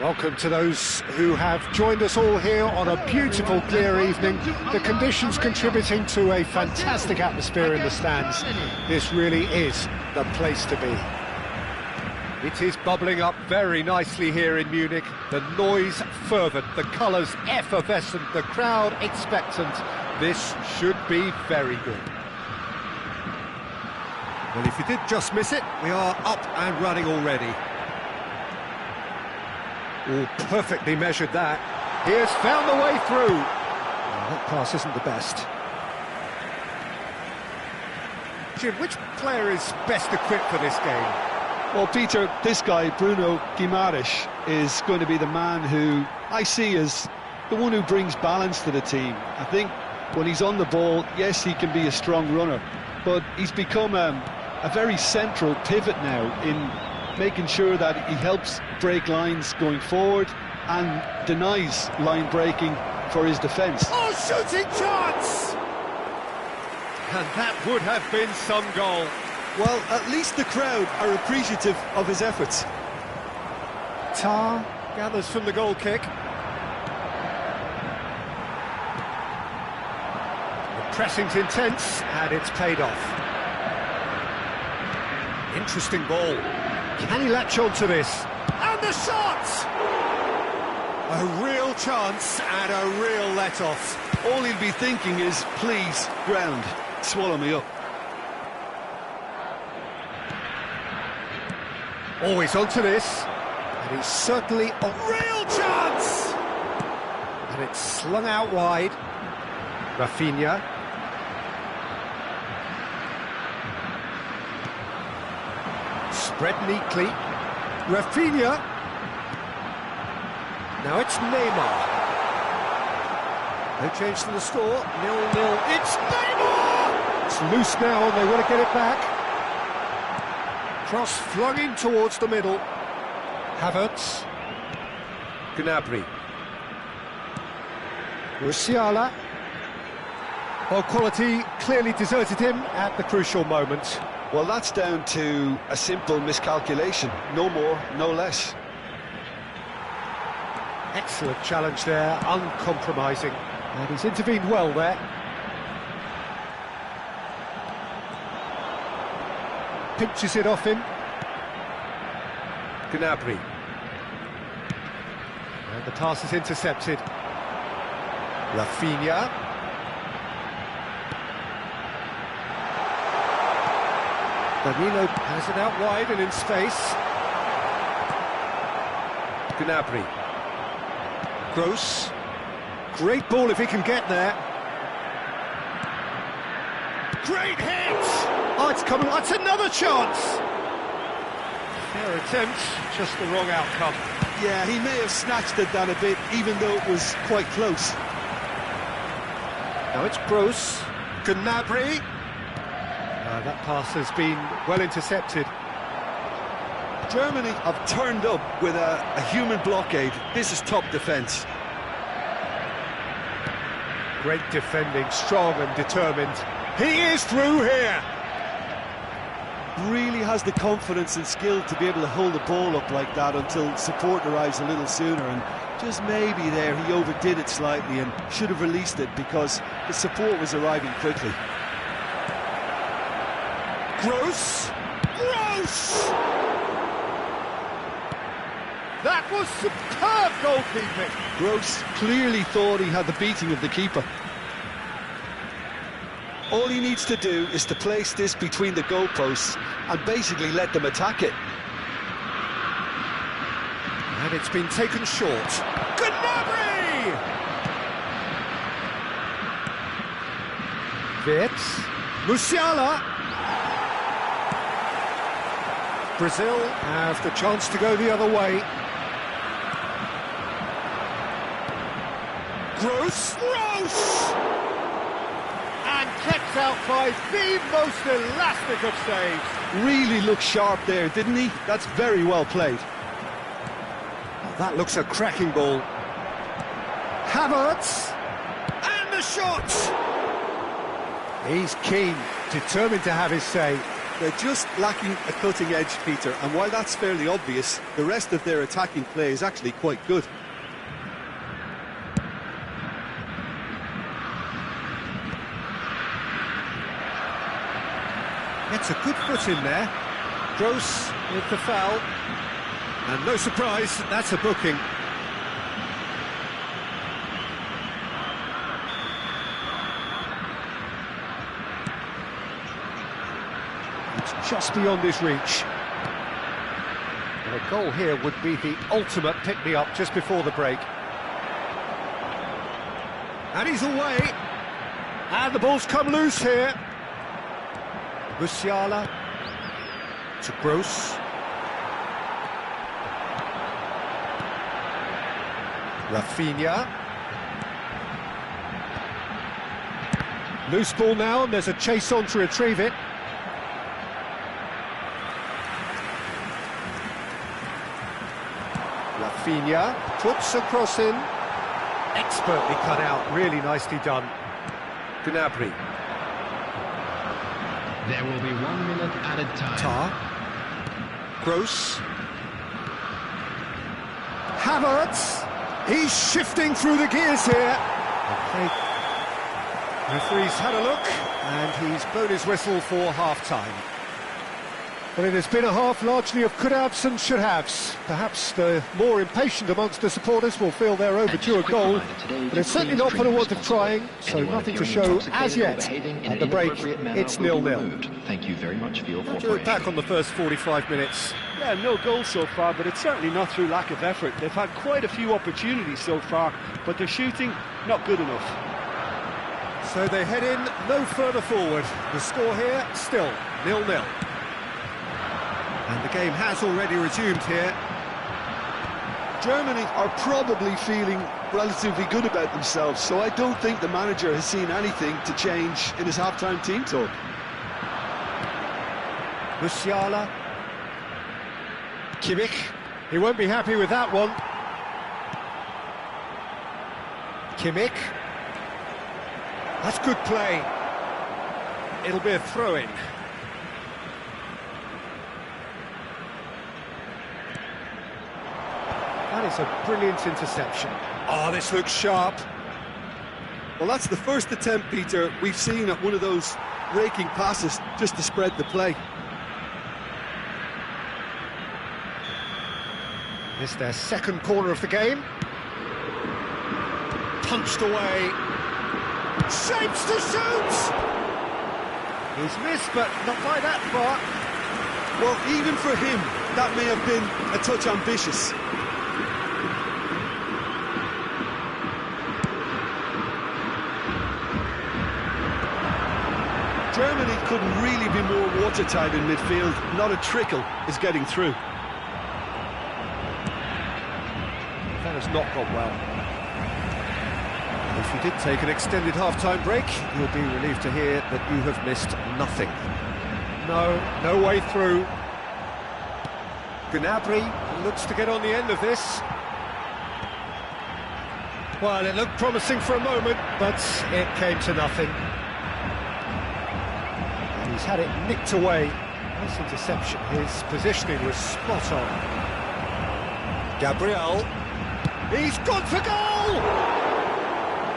Welcome to those who have joined us all here on a beautiful, clear evening. The conditions contributing to a fantastic atmosphere in the stands. This really is the place to be. It is bubbling up very nicely here in Munich. The noise fervent, the colours effervescent, the crowd expectant. This should be very good. Well, if you did just miss it, we are up and running already. Oh, perfectly measured that. He has found the way through. Oh, that pass isn't the best. Jim, which player is best equipped for this game? Well, Peter, this guy, Bruno Guimaraes, is going to be the man who I see as the one who brings balance to the team. I think when he's on the ball, yes, he can be a strong runner, but he's become a very central pivot now in making sure that he helps break lines going forward and denies line breaking for his defence. Oh, shooting chance! And that would have been some goal. Well, at least the crowd are appreciative of his efforts. Tar gathers from the goal kick. The pressing's intense, and it's paid off. Interesting ball. Can he latch on to this? And the shot! A real chance and a real let-off. All he'll be thinking is, please, ground, swallow me up. Always onto this, and he's certainly a real chance! And it's slung out wide. Rafinha. Spread neatly. Rafinha. Now it's Neymar. No change to the score. 0-0. It's Neymar! It's loose now and they want to get it back. Cross flung in towards the middle. Havertz. Gnabry. Musiala. Well, quality clearly deserted him at the crucial moment. Well, that's down to a simple miscalculation. No more, no less. Excellent challenge there, uncompromising. And he's intervened well there. Pinches it off him. Gnabry. And the pass is intercepted. Rafinha. Danilo has it out wide and in space. Gnabry. Gross. Great ball if he can get there. Great hit! Oh, it's coming. That's another chance! Fair attempt, just the wrong outcome. Yeah, he may have snatched at that a bit, even though it was quite close. Now it's Gross. Gnabry. That pass has been well intercepted. Germany have turned up with a human blockade. This is top defence. Great defending, strong and determined. He is through here! Really has the confidence and skill to be able to hold the ball up like that until support arrives a little sooner, and just maybe there he overdid it slightly and should have released it because the support was arriving quickly. Gross! Gross! That was superb goalkeeping! Gross clearly thought he had the beating of the keeper. All he needs to do is to place this between the goalposts and basically let them attack it. And it's been taken short. Gnabry! Wirtz. Musiala. Brazil have the chance to go the other way. Gross! Gross! And kept out by the most elastic of saves. Really looked sharp there, didn't he? That's very well played. Oh, that looks a cracking ball. Havertz! And the shot! He's keen, determined to have his say. They're just lacking a cutting edge, Peter, and while that's fairly obvious, the rest of their attacking play is actually quite good. Gets a good foot in there. Gross with the foul. And no surprise, that's a booking. It's just beyond his reach. And a goal here would be the ultimate pick-me-up just before the break. And he's away. And the ball's come loose here. Musiala to Gross. Rafinha. Loose ball now, and there's a chase on to retrieve it. Rafinha puts a cross in. Expertly cut out, really nicely done. Gnabry. There will be 1 minute added time. Tar. Gross. Havertz. He's shifting through the gears here. Okay. Referee's had a look, and he's blown his whistle for half-time. Well, it has been a half largely of could-haves and should-haves. Perhaps the more impatient amongst the supporters will feel they're overdue a goal, but it's certainly not for the want of trying, so nothing to show as yet. At the break, it's 0-0. Thank you very much for your What do you back on the first 45 minutes? Yeah, no goals so far, but it's certainly not through lack of effort. They've had quite a few opportunities so far, but their shooting, not good enough. So they head in no further forward. The score here, still 0-0. And the game has already resumed here. Germany are probably feeling relatively good about themselves, so I don't think the manager has seen anything to change in his half-time team talk. Musiala. Kimmich. He won't be happy with that one. Kimmich. That's good play. It'll be a throw-in. That is a brilliant interception. Oh, this looks sharp. Well, that's the first attempt, Peter, we've seen at one of those raking passes just to spread the play. It's their second corner of the game. Punched away. Shapes to shoot! He's missed, but not by that far. Well, even for him, that may have been a touch ambitious. Germany couldn't really be more watertight in midfield. Not a trickle is getting through. That has not gone well. If you did take an extended half-time break, you'll be relieved to hear that you have missed nothing. No way through. Gnabry looks to get on the end of this. Well, it looked promising for a moment, but it came to nothing. And he's had it nicked away. Nice interception. His positioning was spot on. Gabriel. He's gone for goal!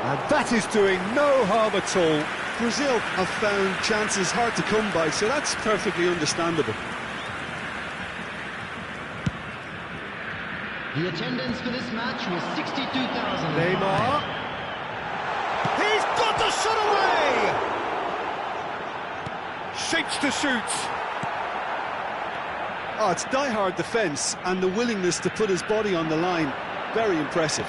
And that is doing no harm at all. Brazil have found chances hard to come by, so that's perfectly understandable. The attendance for this match was 62,000. Neymar. He's got the shot away! Shapes to shoot. Oh, it's die-hard defence and the willingness to put his body on the line. Very impressive.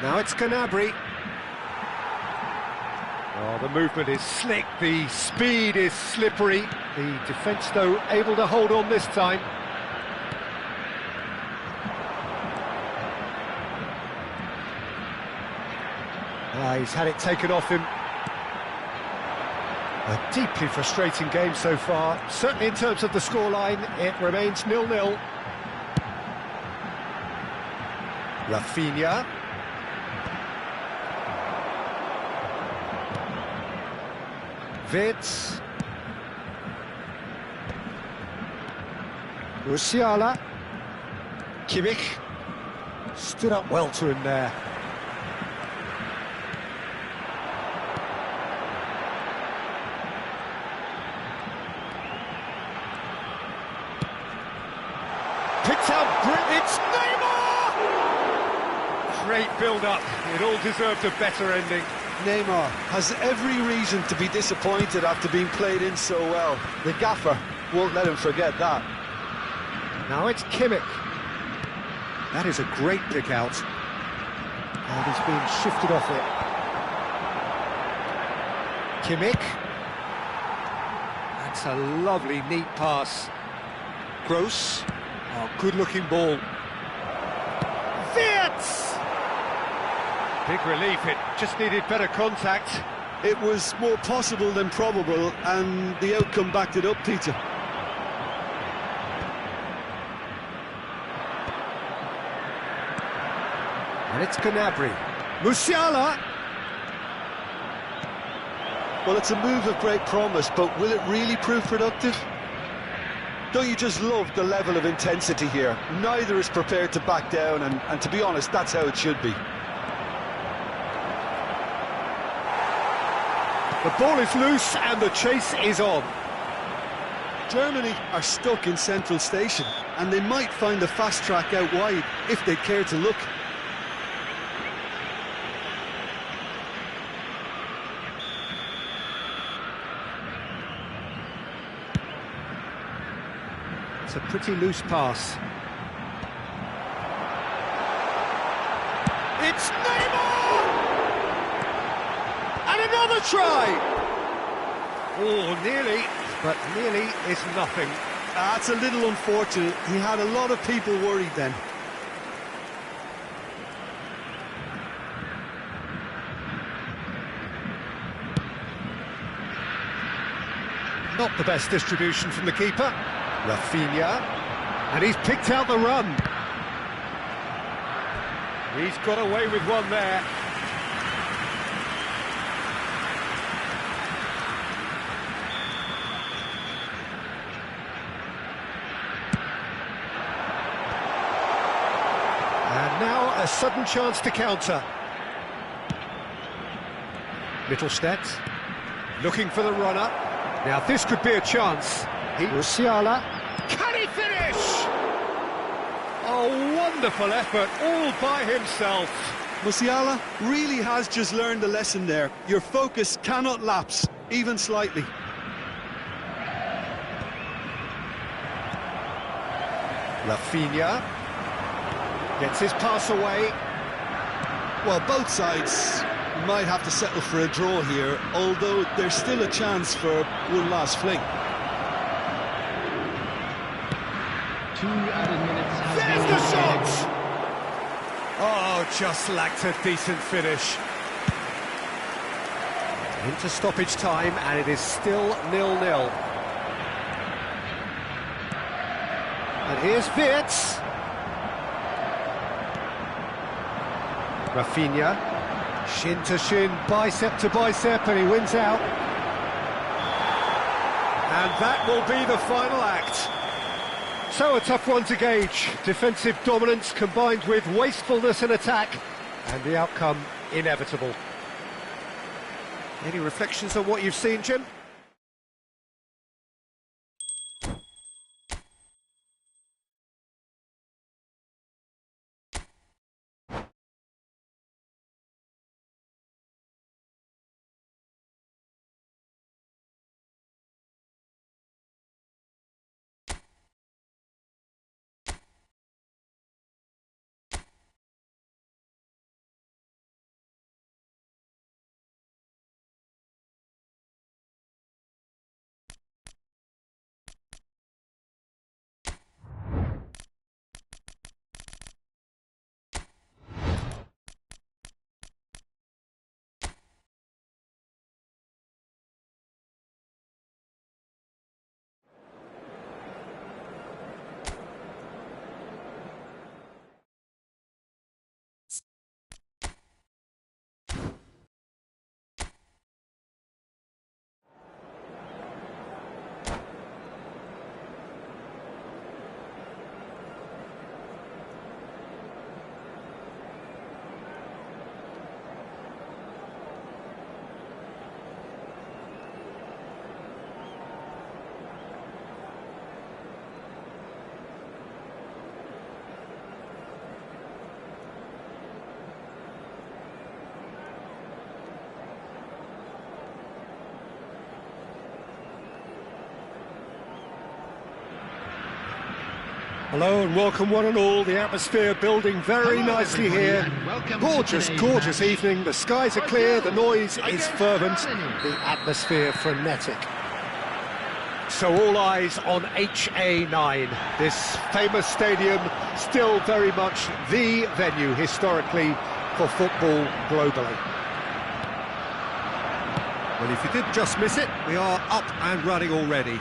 Now it's Gnabry. Oh, the movement is slick, the speed is slippery. The defence, though, able to hold on this time. He's had it taken off him. A deeply frustrating game so far. Certainly in terms of the scoreline, it remains 0-0. Rafinha. Vitz. Musiala. Kimmich. Stood up well to him there. Picked out, it's Neymar! Great build-up, it all deserved a better ending. Neymar has every reason to be disappointed after being played in so well. The gaffer won't let him forget that. Now it's Kimmich. That is a great pick out. And he's being shifted off it. Kimmich. That's a lovely, neat pass. Gross. Oh, good-looking ball. Wirtz! Big relief, it just needed better contact. It was more possible than probable, and the outcome backed it up, Peter. And it's Gnabry. Musiala! Well, it's a move of great promise, but will it really prove productive? Don't you just love the level of intensity here? Neither is prepared to back down, and to be honest, that's how it should be. The ball is loose and the chase is on. Germany are stuck in central station, and they might find the fast track out wide if they care to look. It's a pretty loose pass. It's Neymar! And another try! Oh, nearly, but nearly is nothing. That's a little unfortunate. He had a lot of people worried then. Not the best distribution from the keeper. Rafinha, and he's picked out the run. He's got away with one there. And now a sudden chance to counter. Mittelstädt, looking for the runner. Now this could be a chance. Musiala. Can he finish? Oh, wonderful effort, all by himself. Musiala really has just learned a lesson there. Your focus cannot lapse, even slightly. Rafinha gets his pass away. Well, both sides might have to settle for a draw here, although there's still a chance for one last fling. 2 added minutes. There's the shot! Oh, just lacked a decent finish. Into stoppage time, and it is still 0-0. And here's Wirtz. Rafinha. Shin to shin, bicep to bicep, and he wins out. And that will be the final act. So a tough one to gauge. Defensive dominance combined with wastefulness in attack, and the outcome inevitable. Any reflections on what you've seen, Jim? Hello and welcome one and all. The atmosphere building very nicely here. Gorgeous evening. The skies are clear, the noise is fervent, the atmosphere frenetic. So all eyes on HA9. This famous stadium still very much the venue historically for football globally. Well, if you did just miss it, we are up and running already.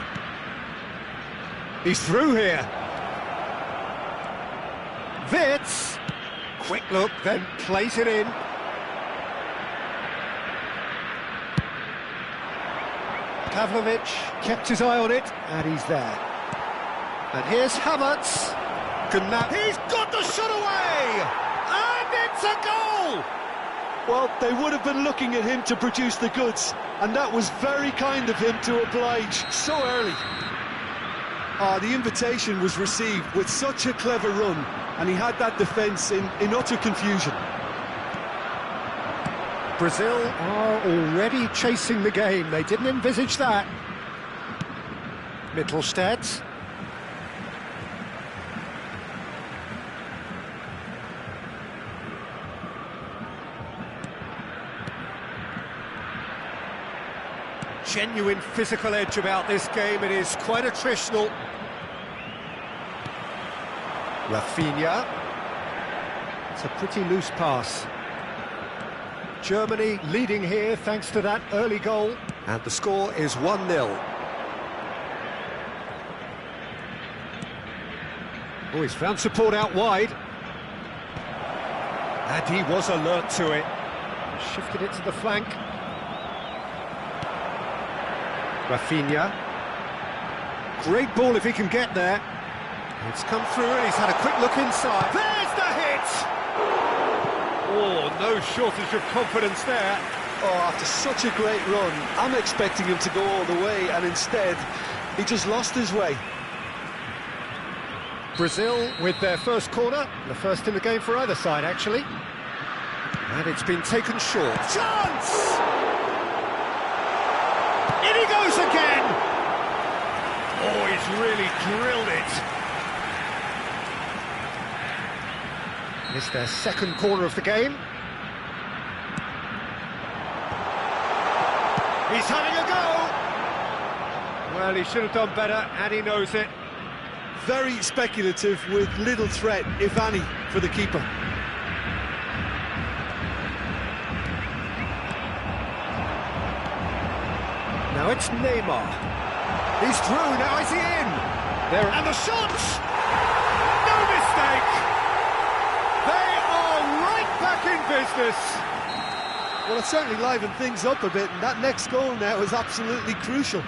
He's through here. Wits, quick look, then plays it in. Pavlovic kept his eye on it, and he's there. And here's Havertz. He's got the shot away! And it's a goal! Well, they would have been looking at him to produce the goods, and that was very kind of him to oblige so early. The invitation was received with such a clever run, and he had that defence in utter confusion. Brazil are already chasing the game. They didn't envisage that. Mittelstadt. Genuine physical edge about this game. It is quite attritional. Rafinha. It's a pretty loose pass. Germany leading here thanks to that early goal. And the score is 1-0. Oh, he's found support out wide. And he was alert to it. Shifted it to the flank. Rafinha. Great ball if he can get there. It's come through and he's had a quick look inside. There's the hit! Oh, no shortage of confidence there. Oh, after such a great run, I'm expecting him to go all the way, and instead, he just lost his way. Brazil with their first corner, the first in the game for either side, actually. And it's been taken short. Chance! In he goes again! Oh, he's really drilled it. It's their second corner of the game. He's having a go! Well, he should have done better, and he knows it. Very speculative with little threat, if any, for the keeper. Now it's Neymar. He's through, now is he in? There, and the shot! No mistake! They are right back in business. Well, it certainly livened things up a bit, and that next goal now is absolutely crucial.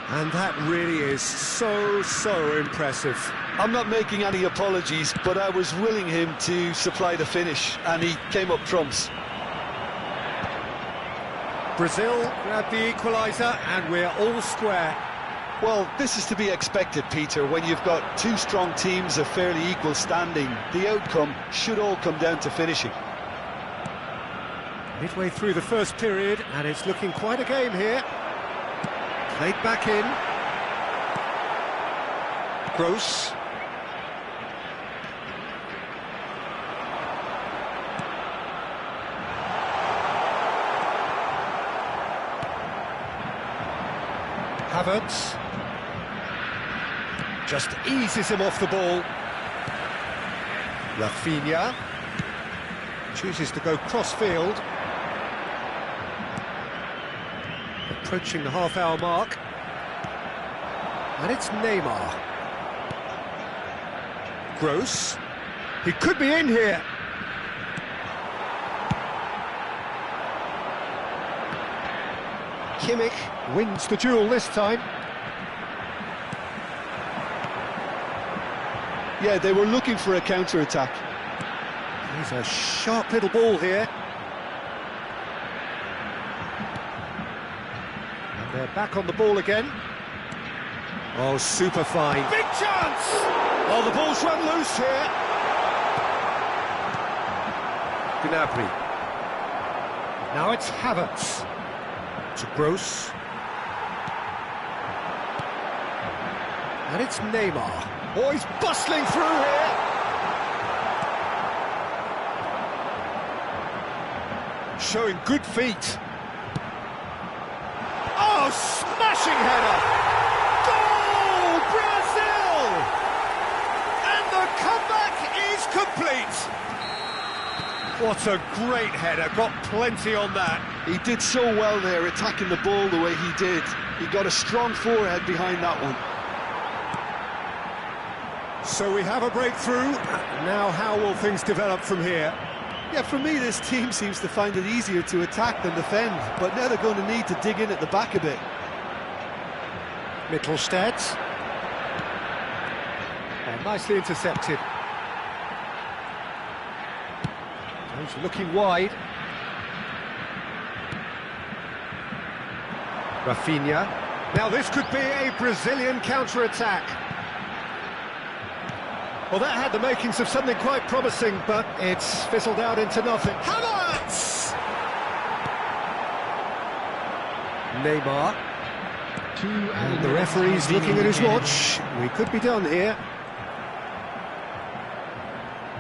And that really is so impressive. I'm not making any apologies, but I was willing him to supply the finish, and he came up trumps. Brazil grabbed the equaliser, and we're all square. Well, this is to be expected, Peter. When you've got two strong teams of fairly equal standing, the outcome should all come down to finishing. Midway through the first period, and it's looking quite a game here. Played back in. Gross. Havertz. Just eases him off the ball. Rafinha. Chooses to go cross-field. Approaching the half-hour mark. And it's Neymar. Gross. He could be in here. Kimmich wins the duel this time. Yeah, they were looking for a counter-attack. There's a sharp little ball here. And they're back on the ball again. Oh, super fine. Big chance! Oh, the ball's run loose here. Gnabry. Now it's Havertz. To Gross. And it's Neymar. Oh, he's bustling through here. Showing good feet. Oh, smashing header! Goal, Brazil! And the comeback is complete. What a great header, got plenty on that. He did so well there, attacking the ball the way he did. He got a strong forehead behind that one. So we have a breakthrough. Now how will things develop from here? Yeah, for me, this team seems to find it easier to attack than defend, but now they're going to need to dig in at the back a bit. Mittelstadt. And nicely intercepted. He's looking wide. Rafinha. Now this could be a Brazilian counter-attack. Well, that had the makings of something quite promising, but it's fizzled out into nothing. Havertz! Neymar. And the referee's looking at his watch. We could be done here.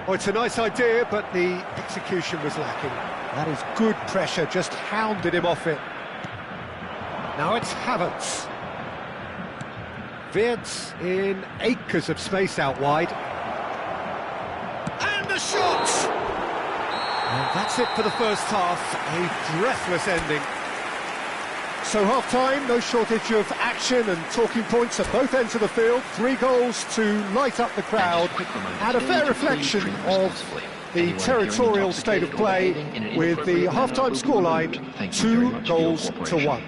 Oh, it's a nice idea, but the execution was lacking. That is good pressure, just hounded him off it. Now it's Havertz. Wirtz in acres of space out wide. And the shot! And that's it for the first half, a breathless ending. So half-time, no shortage of action and talking points at both ends of the field. 3 goals to light up the crowd, and a fair reflection of the territorial state of play, with the half-time scoreline 2-1.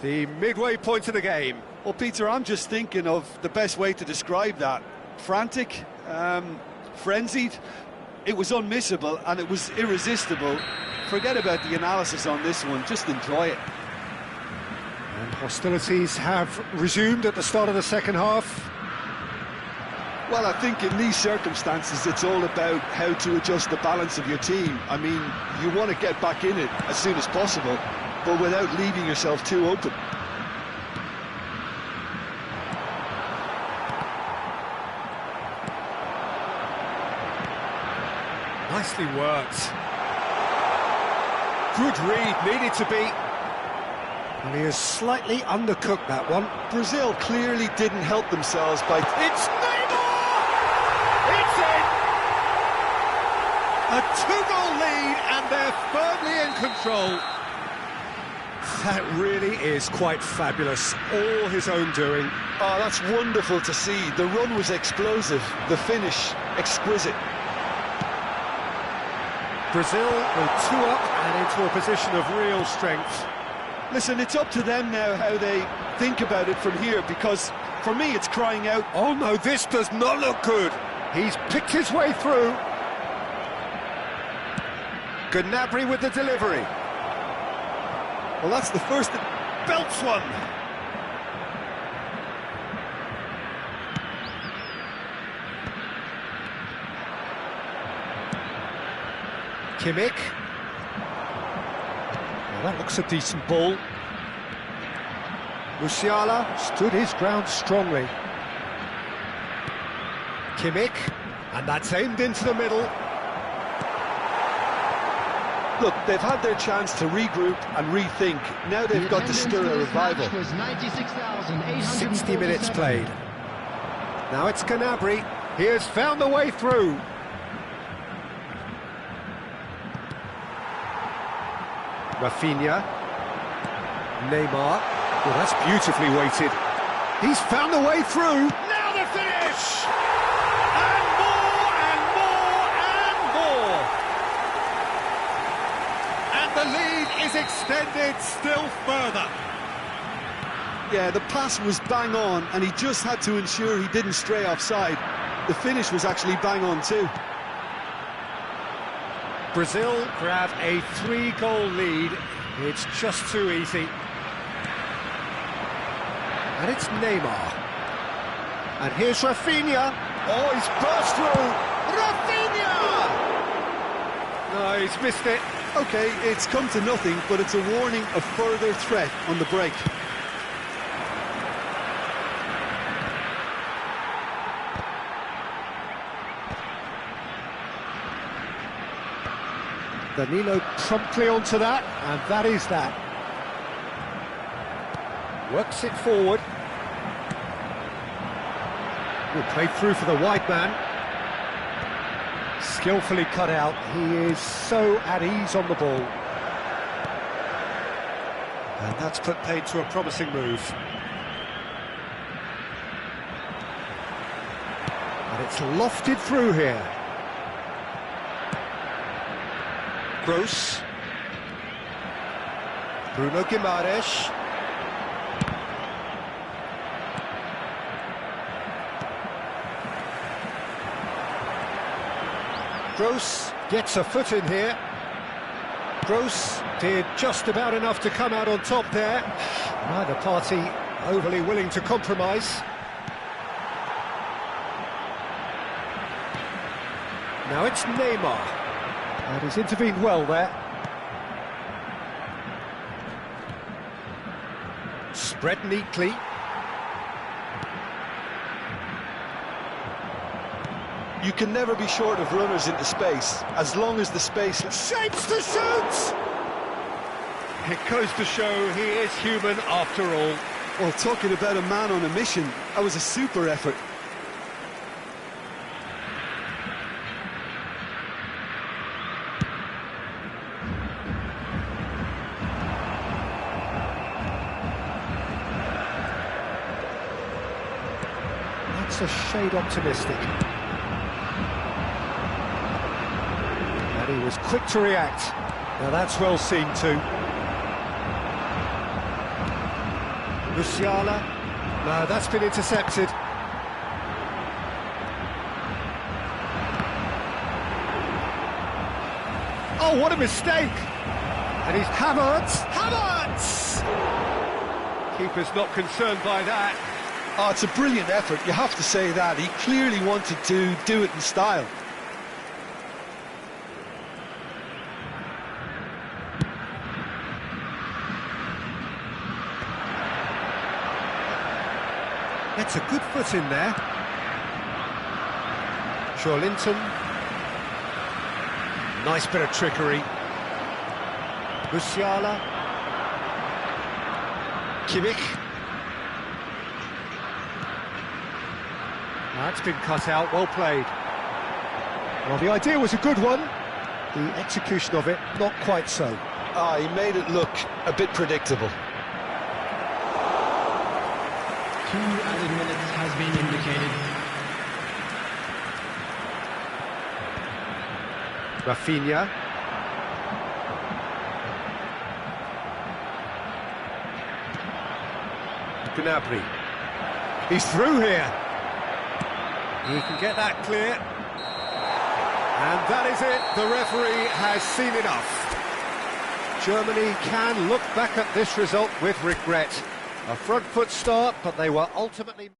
The midway point of the game. Well, Peter, I'm just thinking of the best way to describe that. Frantic, frenzied. It was unmissable and it was irresistible. Forget about the analysis on this one, just enjoy it. And hostilities have resumed at the start of the second half. Well, I think in these circumstances it's all about how to adjust the balance of your team. I mean, you want to get back in it as soon as possible, but without leaving yourself too open. Nicely worked. Good read, needed to be. And he has slightly undercooked that one. Brazil clearly didn't help themselves by... It's Neymar! It's in! A 2-goal lead and they're firmly in control. That really is quite fabulous. All his own doing. Oh, that's wonderful to see. The run was explosive, the finish exquisite. Brazil with 2 up and into a position of real strength. Listen, it's up to them now how they think about it from here, because for me it's crying out, oh no, this does not look good. He's picked his way through. Gnabry with the delivery. Well, that's the first that belts one. Kimmich. Well, that looks a decent ball. Musiala stood his ground strongly. Kimmich, and that's aimed into the middle. Look, they've had their chance to regroup and rethink. Now they've got to stir a revival. 60 minutes played. Now it's Gnabry. He has found the way through. Rafinha. Neymar. Well, that's beautifully weighted. He's found the way through. Now the finish! And more, and more, and more! And the lead is extended still further. Yeah, the pass was bang on, and he just had to ensure he didn't stray offside. The finish was actually bang on too. Brazil grab a 3-goal lead. It's just too easy. And it's Neymar. And here's Rafinha. Oh, he's burst through. Rafinha! No, he's missed it. OK, it's come to nothing, but it's a warning of further threat on the break. Danilo promptly onto that, and that is that. Works it forward. Played through for the wide man. Skillfully cut out. He is so at ease on the ball. And that's put paid to a promising move. And it's lofted through here. Gross. Bruno Guimaraes. Gross gets a foot in here. Gross did just about enough to come out on top there. Neither party overly willing to compromise. Now it's Neymar. And he's intervened well there. Spread neatly. You can never be short of runners into space, as long as the space... Shapes to shoot! It goes to show he is human after all. Well, talking about a man on a mission, that was a super effort. That's a shade optimistic. And he was quick to react. Now that's well seen too. Musiala. No, that's been intercepted. Oh, what a mistake! And he's Havertz. Havertz! Keeper's not concerned by that. Oh, it's a brilliant effort, you have to say that. He clearly wanted to do it in style. Gets a good foot in there. Linton. Nice bit of trickery. Musiala. Kimmich. That's been cut out, well played. Well, the idea was a good one. The execution of it, not quite so. Ah, he made it look a bit predictable. 2 added minutes has been indicated. Rafinha. Gnabry. He's through here. He can get that clear. And that is it. The referee has seen enough. Germany can look back at this result with regret. A front foot start, but they were ultimately...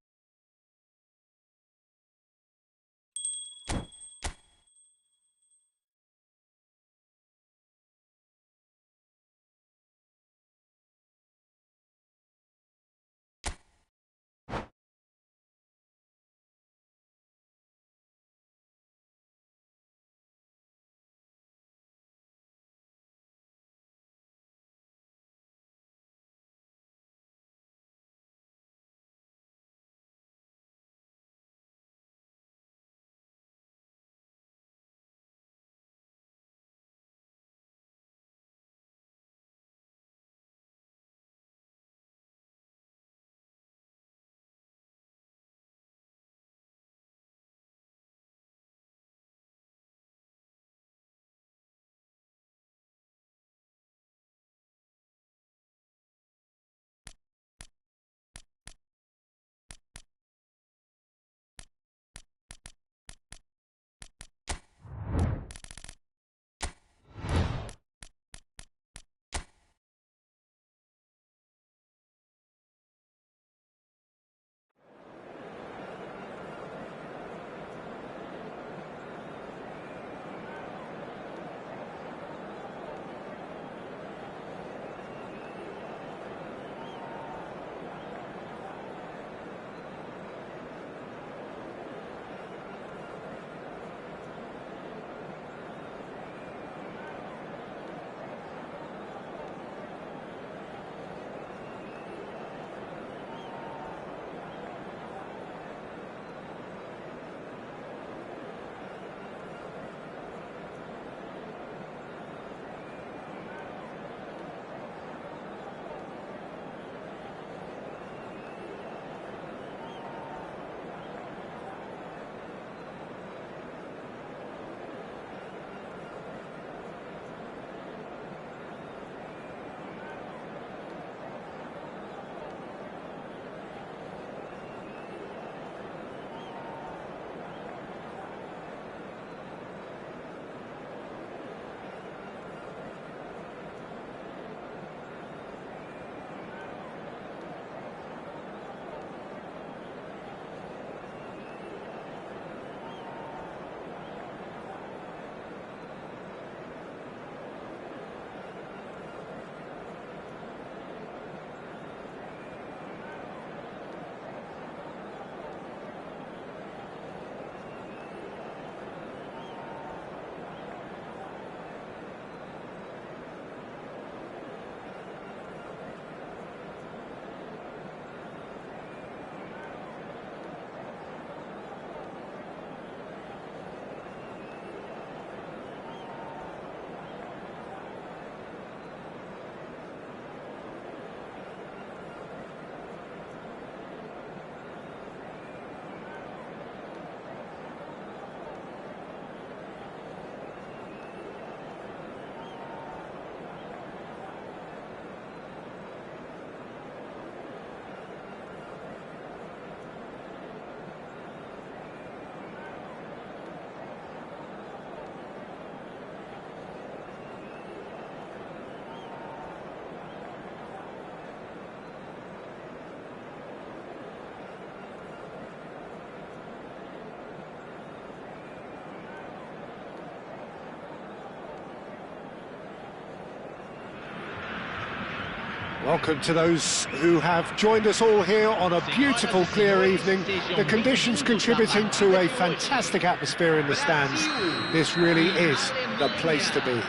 Welcome to those who have joined us all here on a beautiful, clear evening. The conditions contributing to a fantastic atmosphere in the stands. This really is the place to be.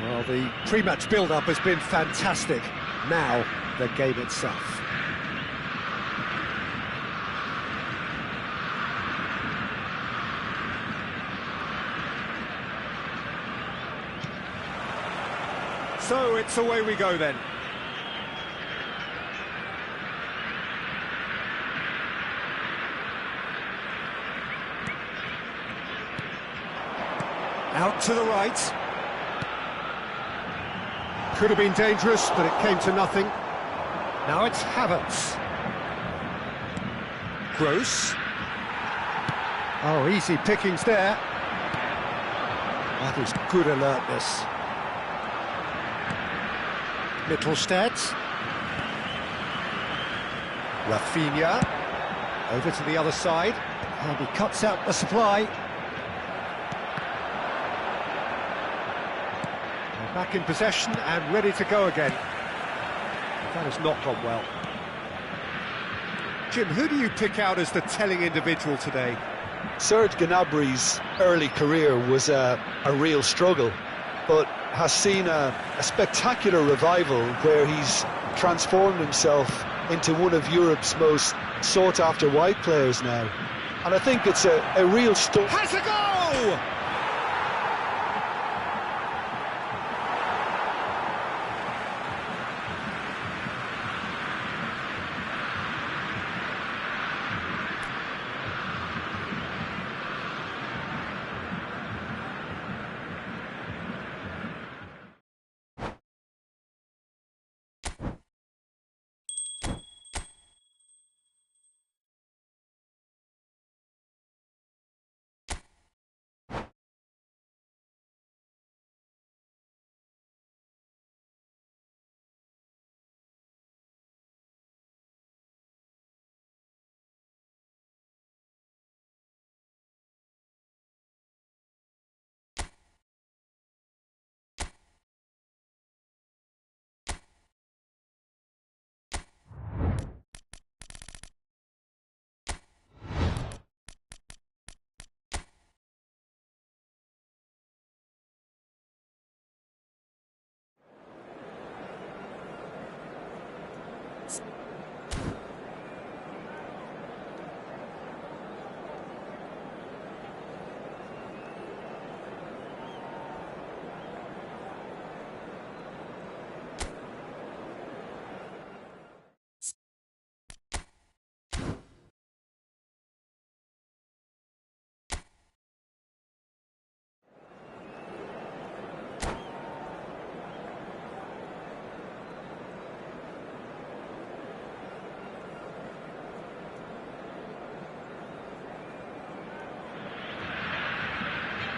Well, the pre-match build-up has been fantastic. Now, the game itself. So it's away we go then. Out to the right. Could have been dangerous, but it came to nothing. Now it's Havertz. Gross. Oh, easy pickings there. That is good alertness. Mittelstadt. Rafinha. Over to the other side. And he cuts out the supply. They're back in possession and ready to go again. That has not gone well. Jim, who do you pick out as the telling individual today? Serge Gnabry's early career was a real struggle, but has seen a spectacular revival where he's transformed himself into one of Europe's most sought-after wide players now. And I think it's a real story. Has a goal!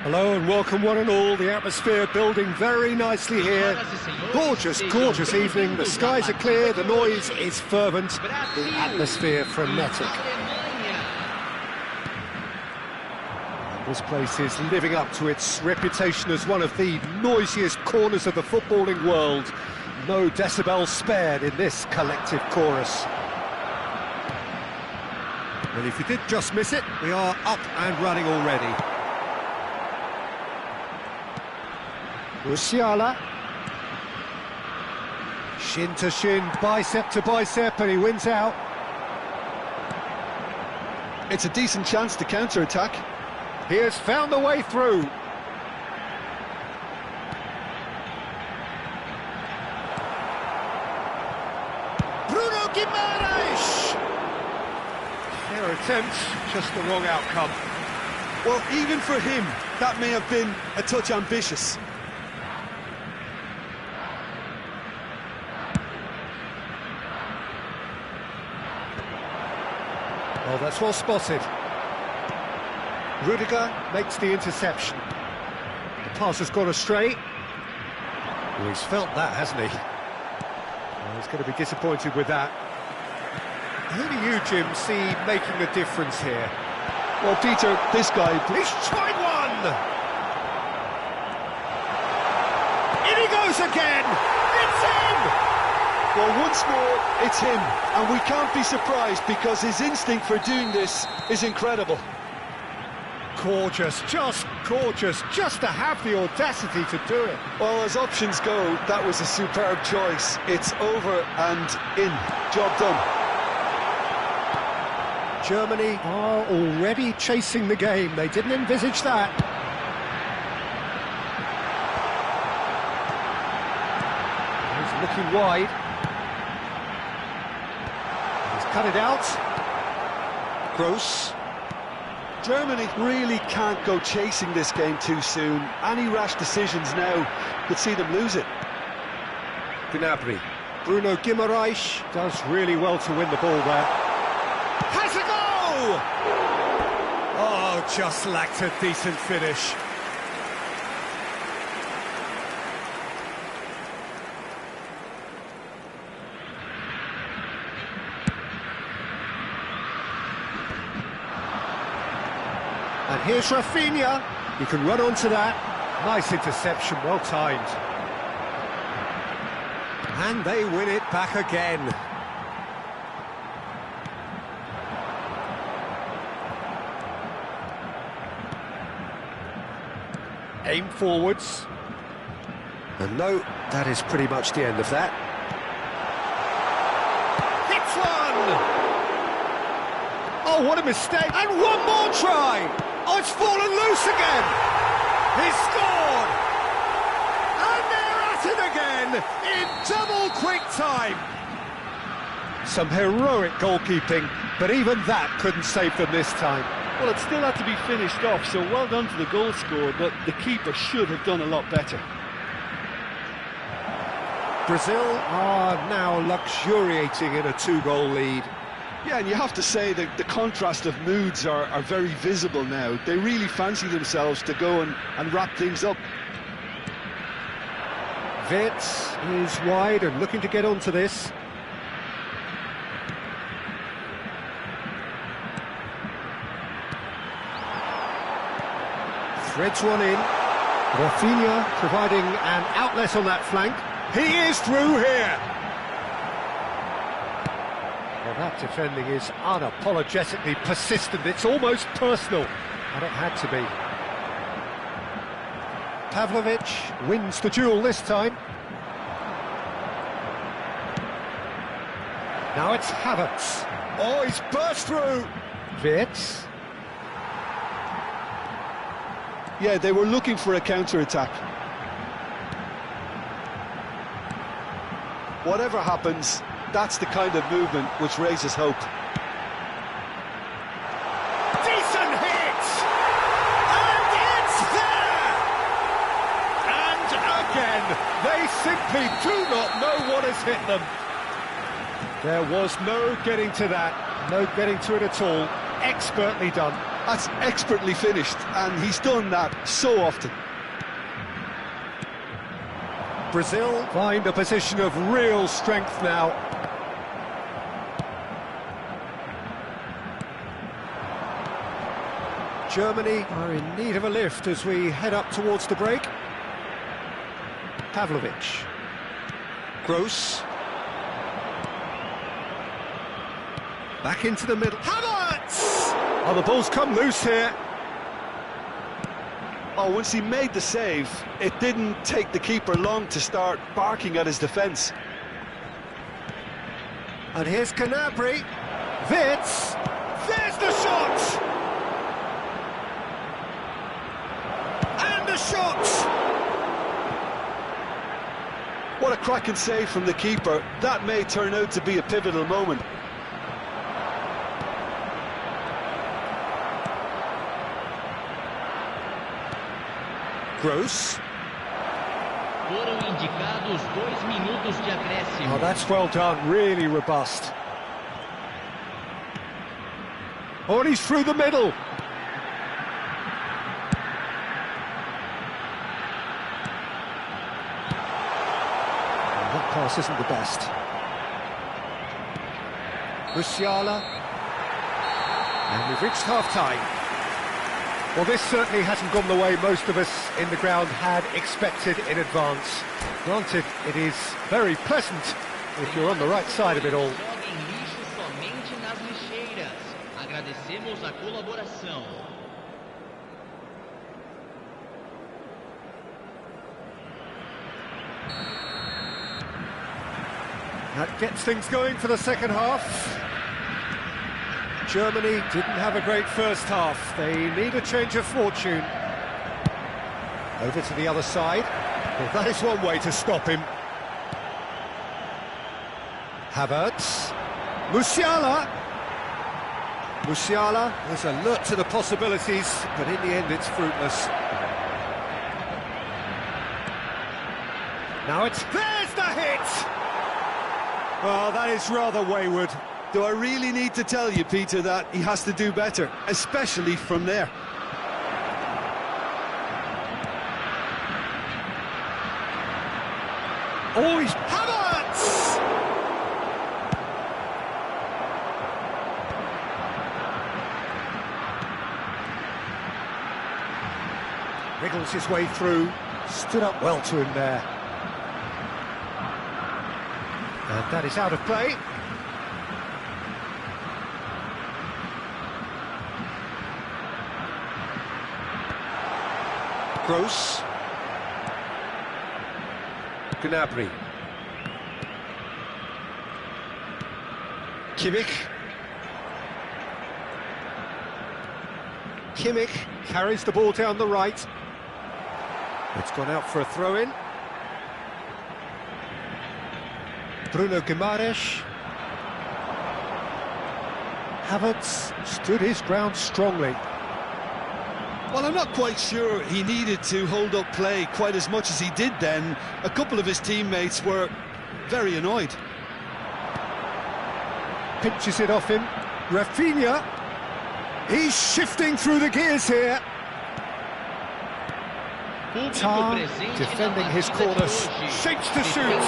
Hello and welcome one and all. The atmosphere building very nicely here. Gorgeous, gorgeous evening. The skies are clear, the noise is fervent, the atmosphere frenetic. This place is living up to its reputation as one of the noisiest corners of the footballing world. No decibels spared in this collective chorus. Well, if you did just miss it, we are up and running already. Musiala. Shin to shin, bicep to bicep, and he wins out. It's a decent chance to counter-attack. He has found the way through. Bruno Guimaraes! Their attempt, just the wrong outcome. Well, even for him, that may have been a touch ambitious. Oh, that's well spotted. Rudiger makes the interception. The pass has gone astray. Well, he's felt that, hasn't he? Well, he's going to be disappointed with that. Who do you, Jim, see making the difference here? Well, Peter, this guy... He's tried one! In he goes goes again! It's in! Well, once more, it's him, and we can't be surprised because his instinct for doing this is incredible. Gorgeous, just to have the audacity to do it. Well, as options go, that was a superb choice. It's over and in. Job done. Germany are already chasing the game. They didn't envisage that. He's looking wide. He's cut it out. Gross. Germany really can't go chasing this game too soon. Any rash decisions now could see them lose it. Gnabry. Bruno Guimaraes does really well to win the ball there. Has a goal! Oh, just lacked a decent finish. And here's Rafinha. He can run onto that. Nice interception, well timed. And they win it back again. Aim forwards. And no, that is pretty much the end of that. Hits one! Oh, what a mistake! And one more try! Oh, it's fallen loose again! He's scored! And they're at it again in double quick time! Some heroic goalkeeping, but even that couldn't save them this time. Well, it still had to be finished off, so well done to the goal scorer, but the keeper should have done a lot better. Brazil are now luxuriating in a 2-goal lead. Yeah, and you have to say that the contrast of moods are very visible now. They really fancy themselves to go and wrap things up. Wirtz is wide and looking to get onto this. Threads one in. Rafinha providing an outlet on that flank. He is through here! Well, that defending is unapologetically persistent. It's almost personal, and it had to be. Pavlovic wins the duel this time. Now it's Havertz. Oh, he's burst through! Wirtz. Yeah, they were looking for a counter-attack. Whatever happens, that's the kind of movement which raises hope. Decent hit! And it's there! And again, they simply do not know what has hit them. There was no getting to that, no getting to it at all. Expertly done. That's expertly finished, and he's done that so often. Brazil find a position of real strength now. Germany are in need of a lift as we head up towards the break. Pavlovic. Gross. Back into the middle. Havertz! Oh, the ball's come loose here. Oh, once he made the save, it didn't take the keeper long to start barking at his defence. And here's Gnabry. Wirtz. There's the shot! And the shot! What a cracking save from the keeper. That may turn out to be a pivotal moment. Gross. Foram indicados 2 minutos de acréscimo. Oh, that's well done, really robust. Oh, and he's through the middle. Oh, that pass isn't the best. Musiala. And we've reached half-time. Well, this certainly hasn't gone the way most of us in the ground had expected in advance. Granted, it is very pleasant if you're on the right side of it all. Joguem lixo somente nas lixeiras. Agradecemos a colaboração. That gets things going for the second half. Germany didn't have a great first half. They need a change of fortune. Over to the other side. Well, that is one way to stop him. Havertz. Musiala. Musiala was alert to the possibilities, but in the end it's fruitless. Now it's... There's the hit! Oh, that is rather wayward. Do I really need to tell you, Peter, that he has to do better, especially from there? Oh, he's... Havertz! Wriggles his way through, stood up well to him there. And that is out of play. Gross. Gnabry. Kimmich. Kimmich carries the ball down the right. It's gone out for a throw-in. Bruno Guimaraes. Havertz stood his ground strongly. Well, I'm not quite sure he needed to hold up play quite as much as he did then. A couple of his teammates were very annoyed. Pinches it off him. Rafinha. He's shifting through the gears here. Tar defending his corner. Shapes to shoot.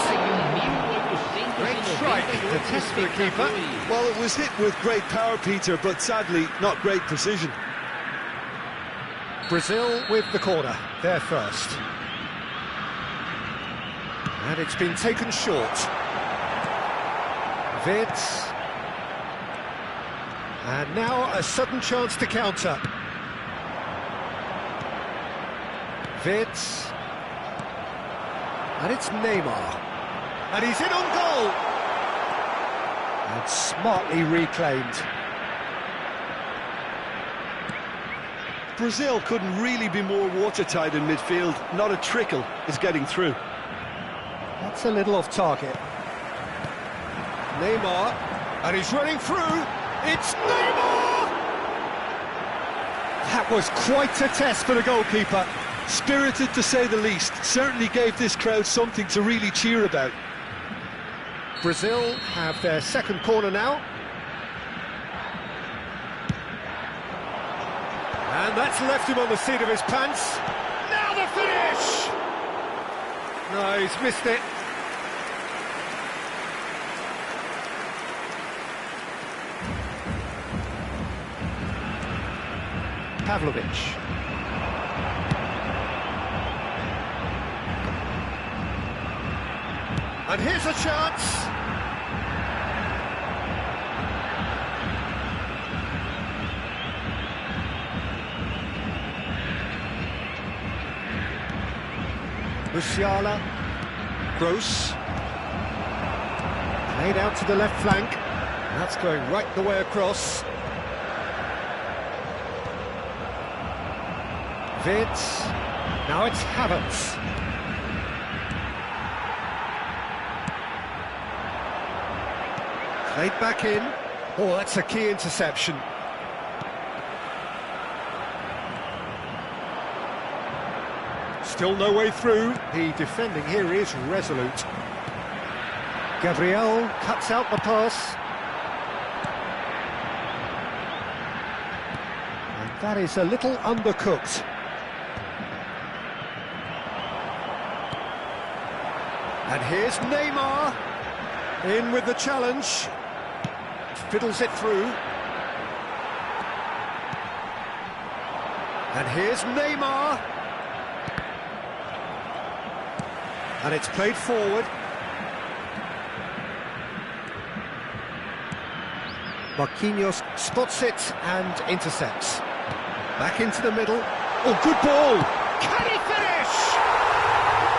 Great strike to test for the keeper. Well, it was hit with great power, Peter, but sadly not great precision. Brazil with the corner, there first. And it's been taken short. Wirtz. And now a sudden chance to counter. Wirtz. And it's Neymar. And he's in on goal. And smartly reclaimed. Brazil couldn't really be more watertight in midfield. Not a trickle is getting through. That's a little off target. Neymar, and he's running through. It's Neymar! That was quite a test for the goalkeeper. Spirited, to say the least. Certainly gave this crowd something to really cheer about. Brazil have their second corner now. And that's left him on the seat of his pants. Now the finish! No, he's missed it. Pavlovic. And here's a chance. Musiala, Gross, played out to the left flank, and that's going right the way across. Wirtz, now it's Havertz. Played back in, oh that's a key interception. Still no way through. The defending here is resolute. Gabriel cuts out the pass. And that is a little undercooked. And here's Neymar. In with the challenge. Fiddles it through. And here's Neymar. And it's played forward. Marquinhos spots it and intercepts. Back into the middle. Oh, good ball! Can he finish?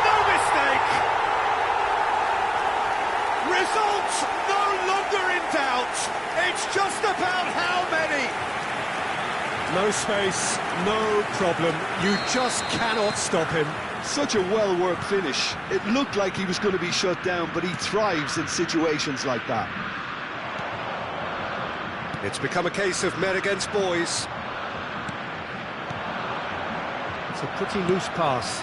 No mistake! Result no longer in doubt. It's just about how many. No space, no problem. You just cannot stop him. Such a well-worked finish. It looked like he was going to be shut down, but he thrives in situations like that. It's become a case of men against boys. It's a pretty loose pass.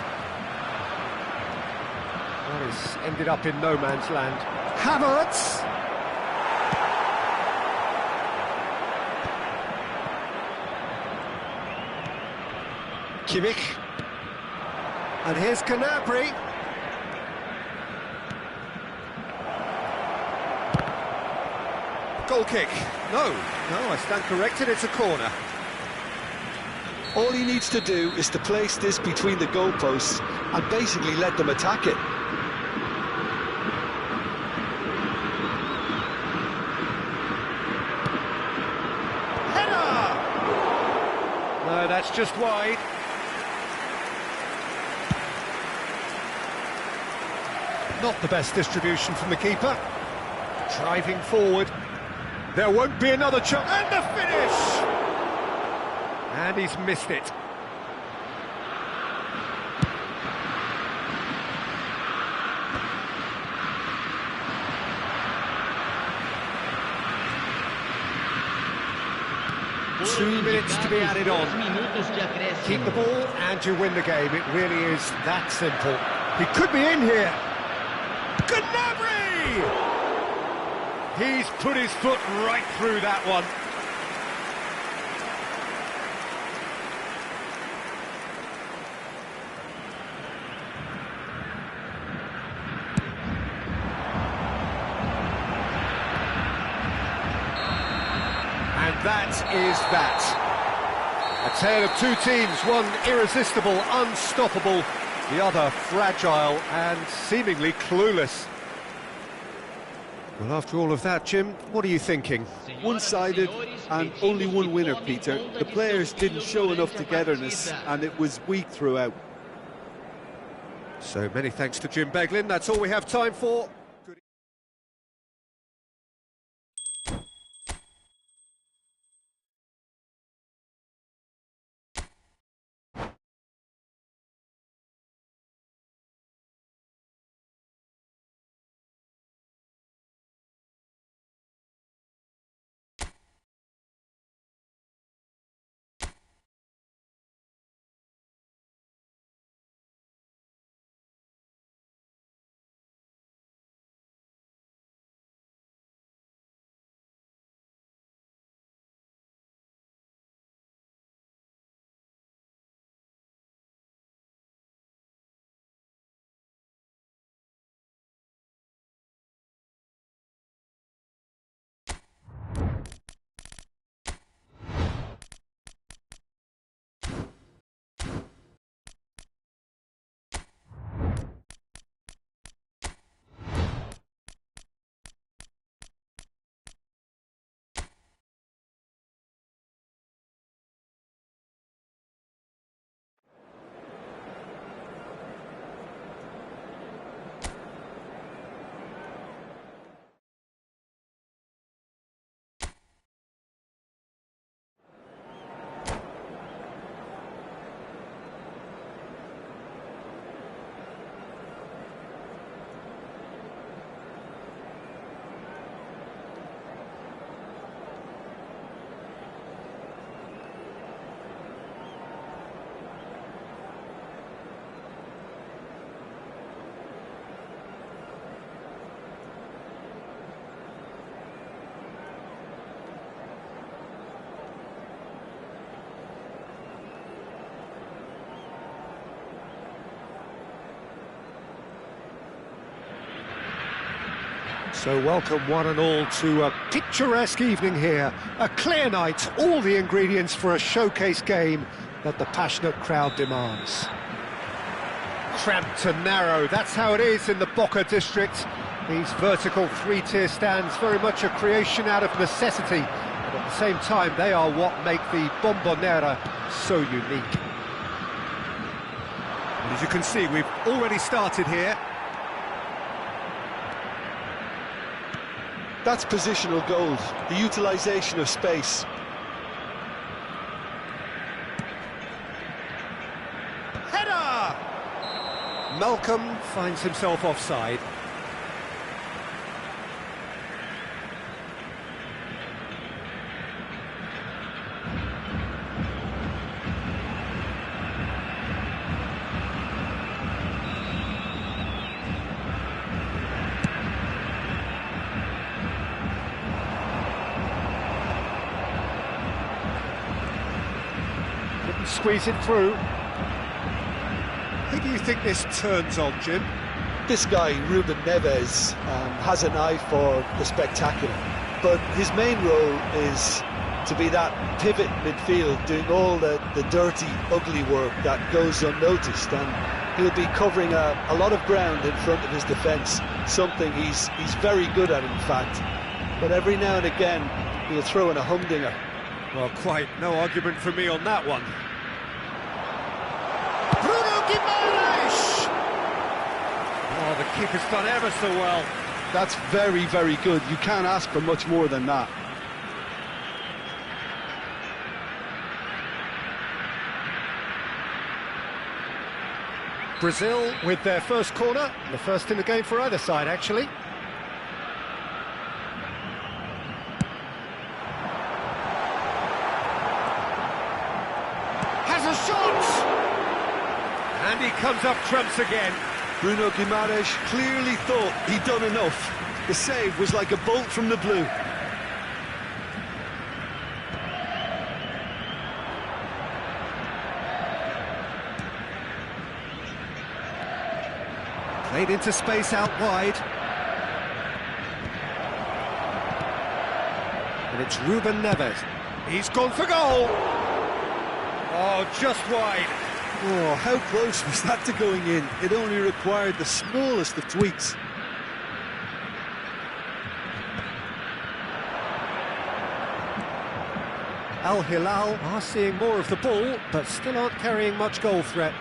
Well, it's ended up in no man's land. Havertz! Kimmich. And here's Gnabry. Goal kick. No, I stand corrected, it's a corner. All he needs to do is to place this between the goalposts and basically let them attack it. Header! No, that's just wide. Not the best distribution from the keeper. Driving forward. There won't be another chance. And the finish! And he's missed it. Two minutes to be added on. Keep the ball and you win the game. It really is that simple. He could be in here. Gnabry! He's put his foot right through that one. And that is that. A tale of two teams, one irresistible, unstoppable, the other fragile and seemingly clueless. Well, after all of that, Jim, what are you thinking? One-sided and only one winner, Peter. The players didn't show enough togetherness and it was weak throughout. So many thanks to Jim Beglin. That's all we have time for. So welcome one and all to a picturesque evening here. A clear night, all the ingredients for a showcase game. that the passionate crowd demands. Cramped and narrow, that's how it is in the Boca district. These vertical three-tier stands, very much a creation out of necessity, but at the same time they are what make the Bombonera so unique. And as you can see, we've already started here. That's positional goals, the utilisation of space. Header! Malcolm finds himself offside. Squeeze it through. Who do you think this turns on, Jim? This guy, Ruben Neves, has an eye for the spectacular, but his main role is to be that pivot midfield, doing all the dirty, ugly work that goes unnoticed, and he'll be covering a lot of ground in front of his defence, something he's very good at, in fact. But every now and again, he'll throw in a humdinger. Well, quite no argument from me on that one. Oh, the keeper's done ever so well. That's very, very good. You can't ask for much more than that. Brazil with their first corner, the first in the game for either side, actually. Has a shot! And he comes up trumps again. Bruno Guimaraes clearly thought he'd done enough. The save was like a bolt from the blue. Played into space out wide. And it's Ruben Neves. He's gone for goal! Oh, just wide. Oh, how close was that to going in? It only required the smallest of tweaks. Al Hilal are seeing more of the ball, but still aren't carrying much goal threat.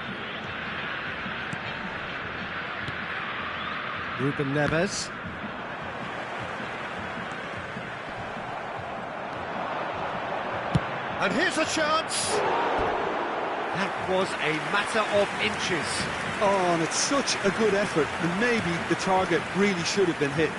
Ruben Neves. And here's a chance! That was a matter of inches. Oh, and it's such a good effort, and maybe the target really should have been hit.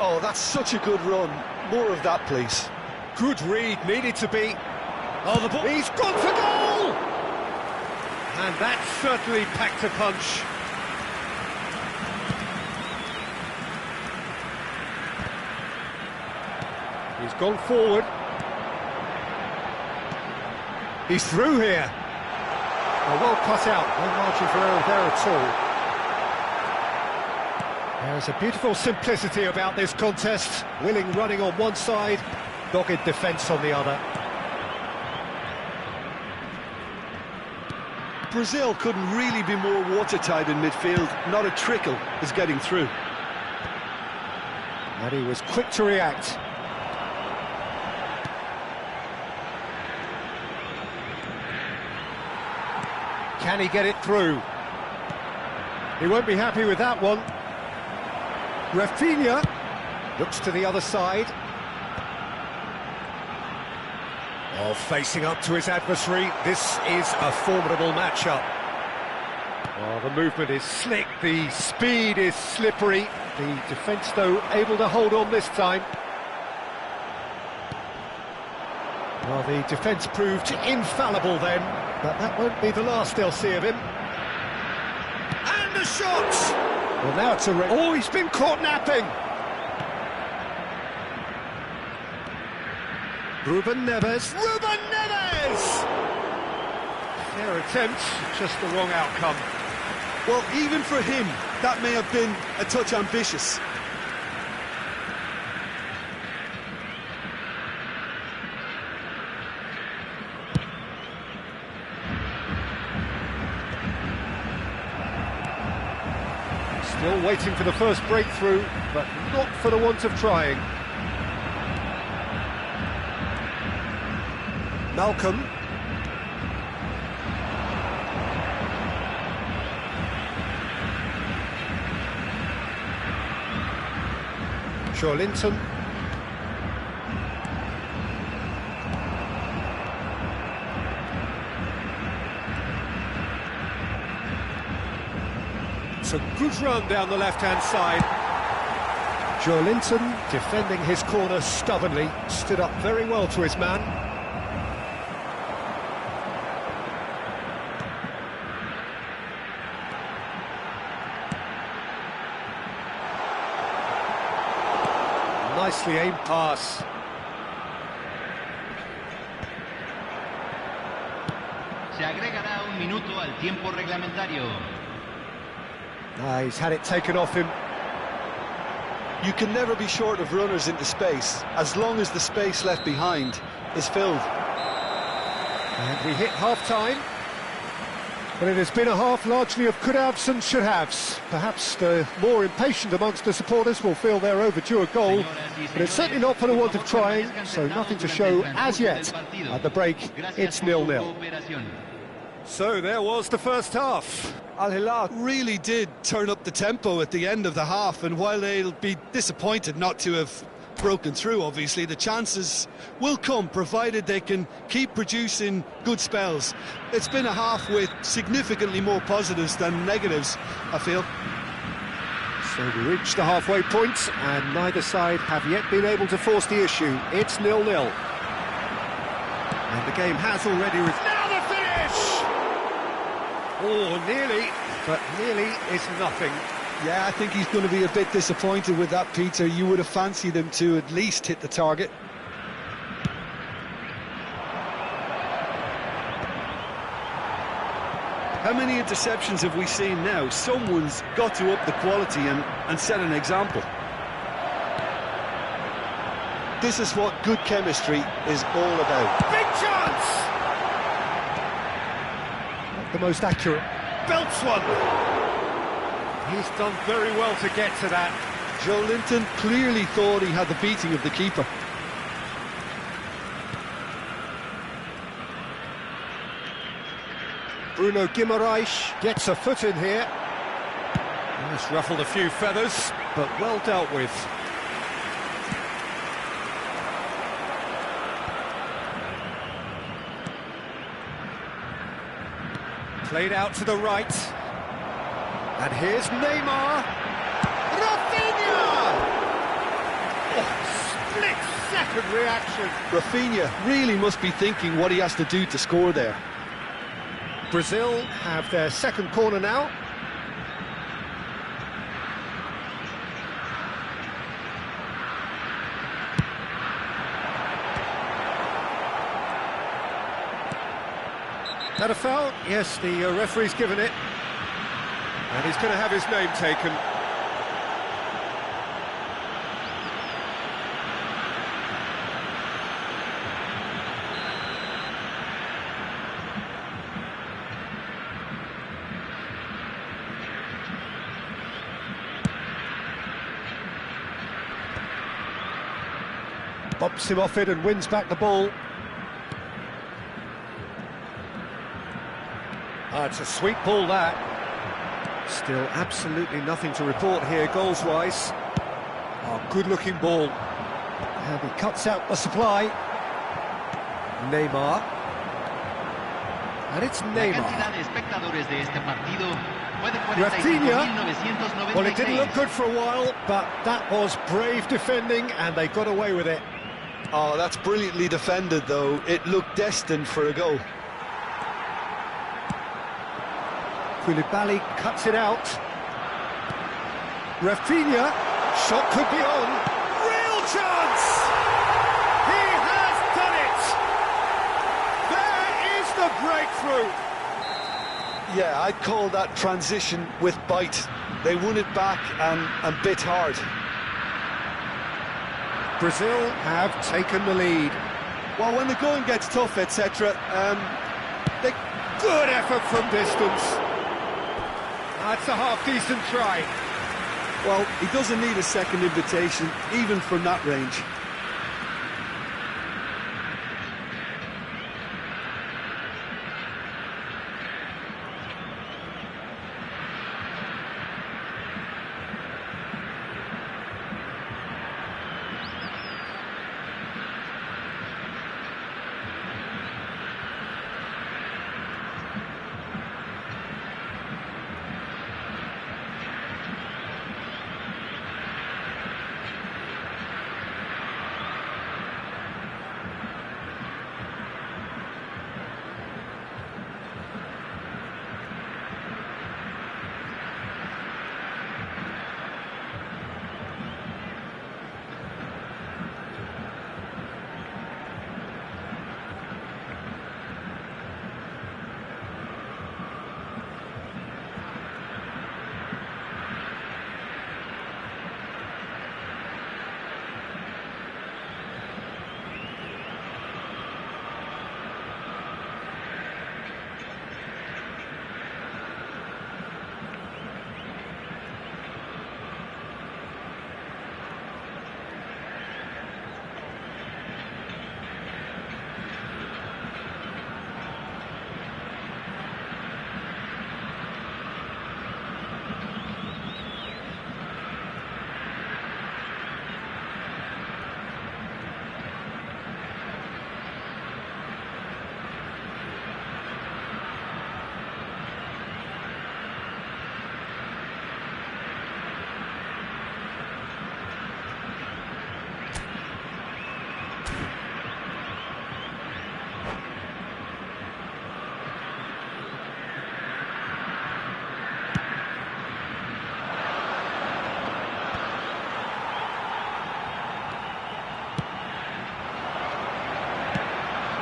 Oh, that's such a good run. More of that, please. Good read, needed to be. Oh, the ball. He's gone for goal! And that certainly packed a punch. He's gone forward. He's through here. Oh, well cut out. No margin for error there at all. There's a beautiful simplicity about this contest. Willing running on one side, dogged defence on the other. Brazil couldn't really be more watertight in midfield. Not a trickle is getting through. And he was quick to react. Can he get it through? He won't be happy with that one. Rafinha looks to the other side. Oh, facing up to his adversary. This is a formidable matchup. Oh, the movement is slick, the speed is slippery. The defence, though, able to hold on this time. Well, the defence proved infallible then, but that won't be the last they'll see of him. And a shot! Well, now it's a... Oh, he's been caught napping! Ruben Neves! Ruben Neves! Fair attempt, just the wrong outcome. Well, even for him, that may have been a touch ambitious. Still waiting for the first breakthrough, but not for the want of trying. Malcolm. Linton. It's a good run down the left-hand side. Linton, defending his corner stubbornly, stood up very well to his man. Nicely aimed pass. Se agregará un minuto al tiempo reglamentario. He's had it taken off him. You can never be short of runners into space, as long as the space left behind is filled. And we hit half-time. But it has been a half largely of could-haves and should-haves. Perhaps the more impatient amongst the supporters will feel they're overdue a goal, but it's certainly not for the want of trying, so nothing to show as yet. At the break, it's 0-0. So there was the first half. Al Hilal really did turn up the tempo at the end of the half, and while they'll be disappointed not to have broken through, obviously, the chances will come, provided they can keep producing good spells. It's been a half with significantly more positives than negatives, I feel. So we reached the halfway point, and neither side have yet been able to force the issue. It's 0-0. And the game has already... Now the finish! Oh, nearly, but nearly is nothing. Yeah, I think he's going to be a bit disappointed with that, Peter. You would have fancied him to at least hit the target. How many interceptions have we seen now? Someone's got to up the quality and set an example. This is what good chemistry is all about. Big chance! Not the most accurate. Belts one! He's done very well to get to that. Linton clearly thought he had the beating of the keeper. Bruno Guimaraes gets a foot in here. He's ruffled a few feathers, but well dealt with. Played out to the right. And here's Neymar. Rafinha! Oh, split-second reaction. Rafinha really must be thinking what he has to do to score there. Brazil have their second corner now. That a foul? Yes, the referee's given it. And he's going to have his name taken. Bumps him off it and wins back the ball. It's a sweet ball, that. Still absolutely nothing to report here, goals-wise. Oh, good-looking ball. And he cuts out the supply. Neymar. And it's Neymar. Rafinha. Well, it didn't look good for a while, but that was brave defending, and they got away with it. Oh, that's brilliantly defended, though. It looked destined for a goal. Koulibaly cuts it out. Rafinha, shot could be on. Real chance! He has done it! There is the breakthrough! Yeah, I'd call that transition with bite. They won it back and bit hard. Brazil have taken the lead. Well, when the going gets tough, etc., Good effort from distance. That's a half-decent try. well, he doesn't need a second invitation, even from that range.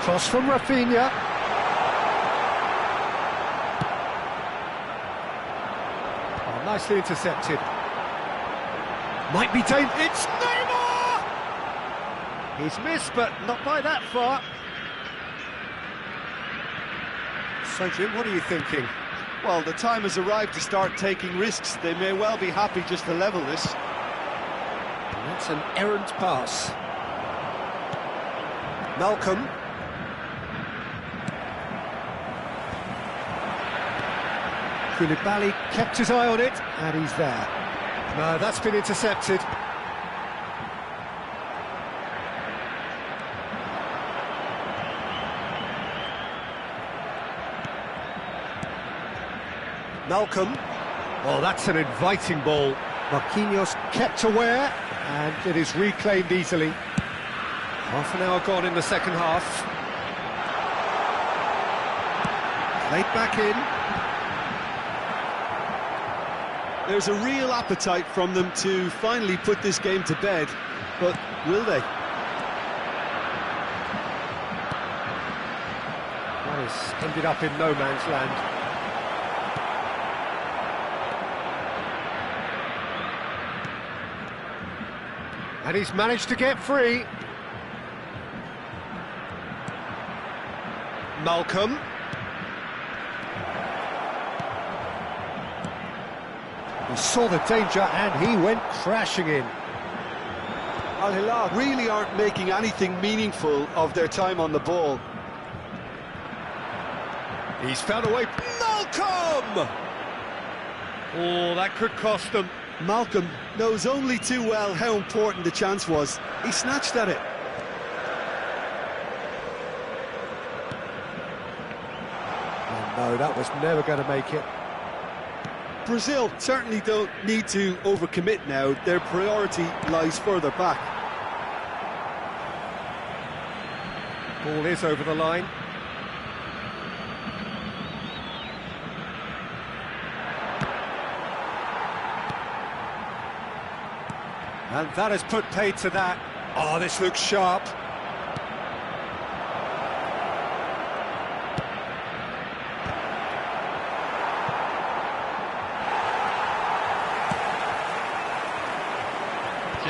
Cross from Rafinha. Oh, nicely intercepted. Might be dangerous. It's Neymar! He's missed, but not by that far. So, Jim, what are you thinking? Well, the time has arrived to start taking risks. They may well be happy just to level this. And that's an errant pass. Malcolm. Koulibaly kept his eye on it, and he's there. No, that's been intercepted. Malcolm. Oh, that's an inviting ball. Marquinhos kept aware, and it is reclaimed easily. Half an hour gone in the second half. Played back in. There's a real appetite from them to finally put this game to bed, but will they? That has ended up in no man's land. And he's managed to get free. Malcolm. He saw the danger and he went crashing in. Al Hilal really aren't making anything meaningful of their time on the ball. He's found a way. Malcolm! Oh, that could cost them. Malcolm knows only too well how important the chance was. He snatched at it. Oh, no, that was never going to make it. Brazil certainly don't need to overcommit now. Their priority lies further back. Ball is over the line. And that has put paid to that. Oh, this looks sharp. Se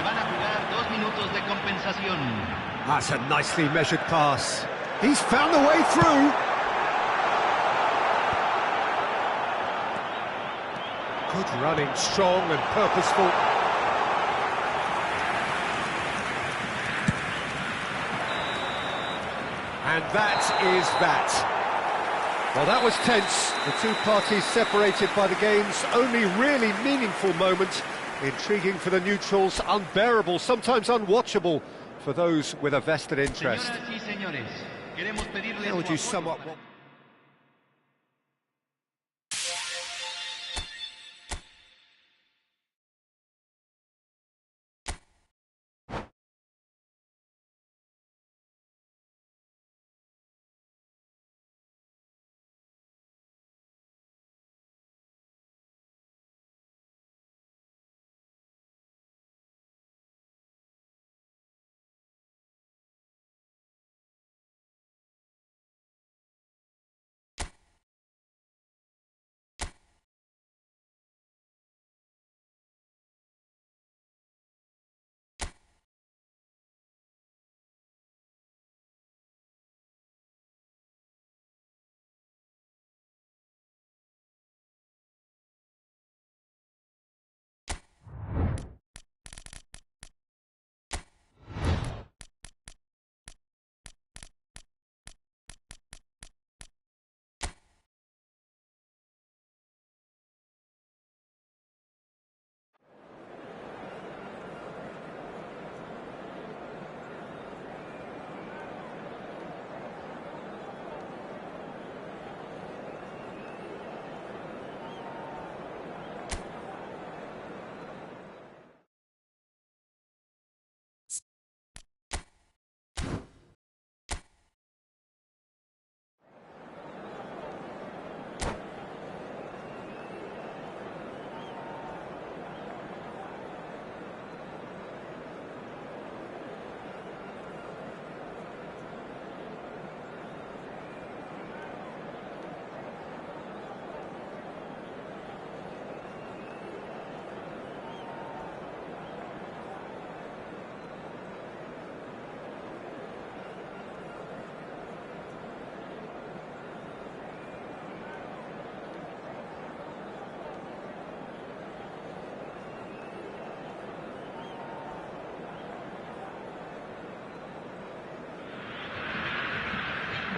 van a jugar 2 minutos de compensación. That's a nicely measured pass. He's found the way through. Good running, strong and purposeful. And that is that. Well, that was tense. The two parties separated by the game's only really meaningful moment. Intriguing for the neutrals, unbearable, sometimes unwatchable for those with a vested interest. Señoras y señores, queremos pedirles How would su you apoyo sum up para- what...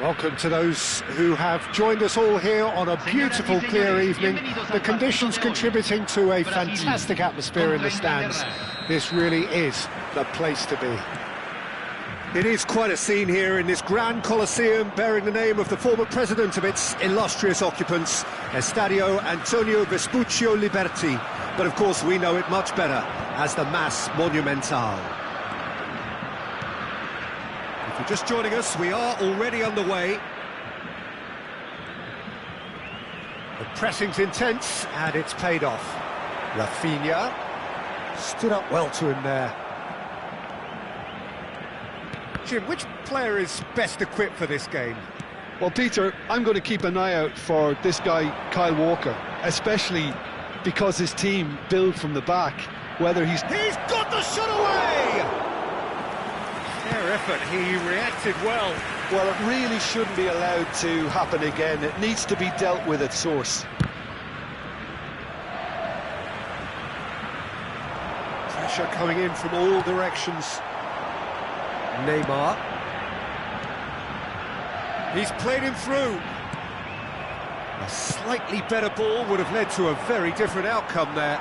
Welcome to those who have joined us all here on a beautiful, clear evening. The conditions contributing to a fantastic atmosphere in the stands. This really is the place to be. It is quite a scene here in this grand Colosseum, bearing the name of the former president of its illustrious occupants, Estadio Antonio Vespuccio Liberti. But of course we know it much better as the Mas Monumental. If you're just joining us, we are already underway. The pressing's intense, and it's paid off. Rafinha stood up well to him there. Jim, which player is best equipped for this game? Well, Peter, I'm going to keep an eye out for this guy, Kyle Walker, especially because his team build from the back, whether he's got the shot away! Fair effort, he reacted well. Well, it really shouldn't be allowed to happen again. It needs to be dealt with at source. Pressure coming in from all directions. Neymar. He's played him through. A slightly better ball would have led to a very different outcome there.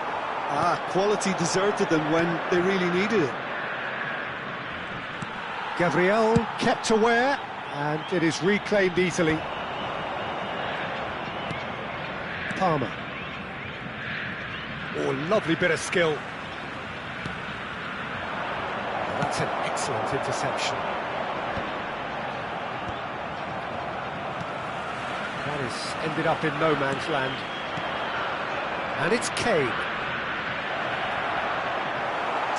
Quality deserted them when they really needed it. Gabriel kept aware, and it is reclaimed easily. Palmer. Oh, lovely bit of skill. That's an excellent interception. That has ended up in no man's land. And it's Kane.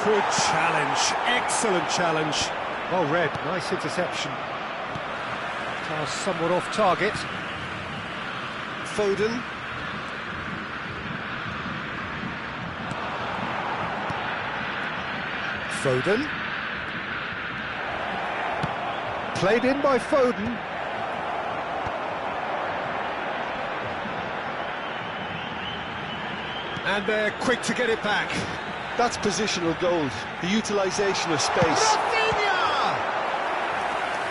Good challenge, excellent challenge. Well read, nice interception. Pass somewhat off target. Foden. Foden. Played in by Foden. And they're quick to get it back. That's positional gold, the utilisation of space. Rafinha!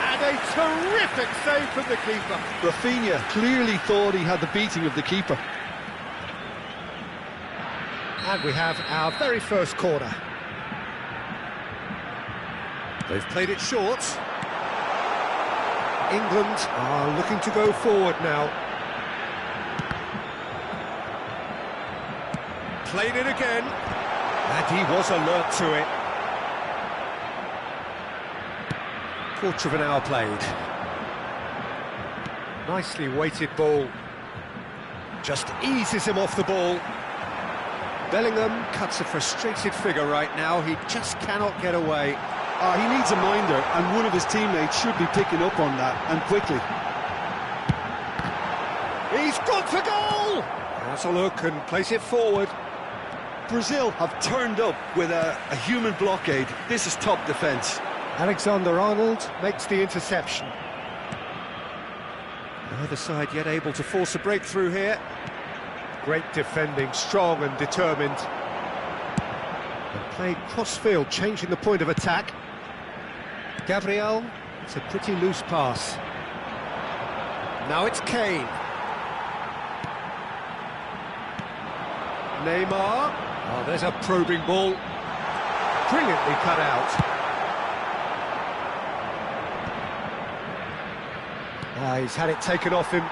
And a terrific save from the keeper. Rafinha clearly thought he had the beating of the keeper. And we have our very first corner. They've played it short. England are looking to go forward now. Played it again. And he was alert to it. Quarter of an hour played. Nicely weighted ball. Just eases him off the ball. Bellingham cuts a frustrated figure right now. He just cannot get away. He needs a minder, and one of his teammates should be picking up on that, and quickly. He's got to goal! Has a look and plays it forward. Brazil have turned up with a human blockade. This is top defence. Alexander-Arnold makes the interception. Neither side yet able to force a breakthrough here. Great defending, strong and determined. And played cross-field, changing the point of attack. Gabriel, it's a pretty loose pass. Now it's Kane. Neymar. Oh, there's a probing ball. Brilliantly cut out. He's had it taken off him.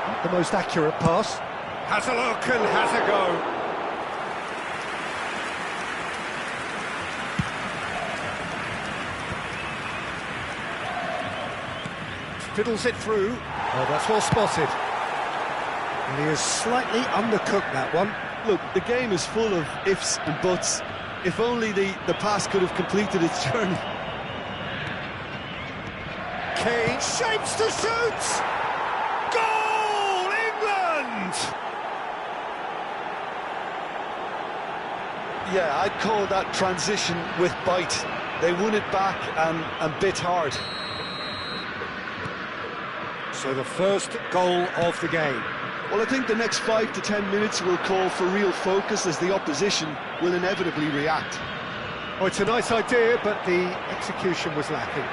Not the most accurate pass. Has a look and has a go. Fiddles it through. Oh, that's well spotted. And he has slightly undercooked that one. Look, the game is full of ifs and buts. If only the pass could have completed its journey. Kane shapes to shoot! Goal, England! Yeah, I'd call that transition with bite. They won it back and bit hard. So the first goal of the game. Well, I think the next 5 to 10 minutes will call for real focus as the opposition will inevitably react. Oh, it's a nice idea, but the execution was lacking.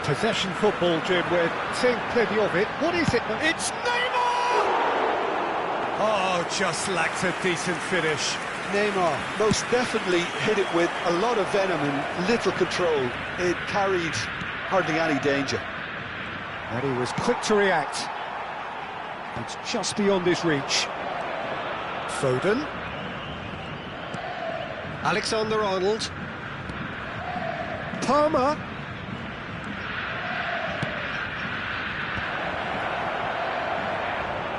Possession football, Jim, we're seeing plenty of it. What is it? It's Neymar! Oh, just lacked a decent finish. Neymar most definitely hit it with a lot of venom and little control. It carried hardly any danger. And he was quick to react. It's just beyond his reach. Foden. Alexander-Arnold. Palmer.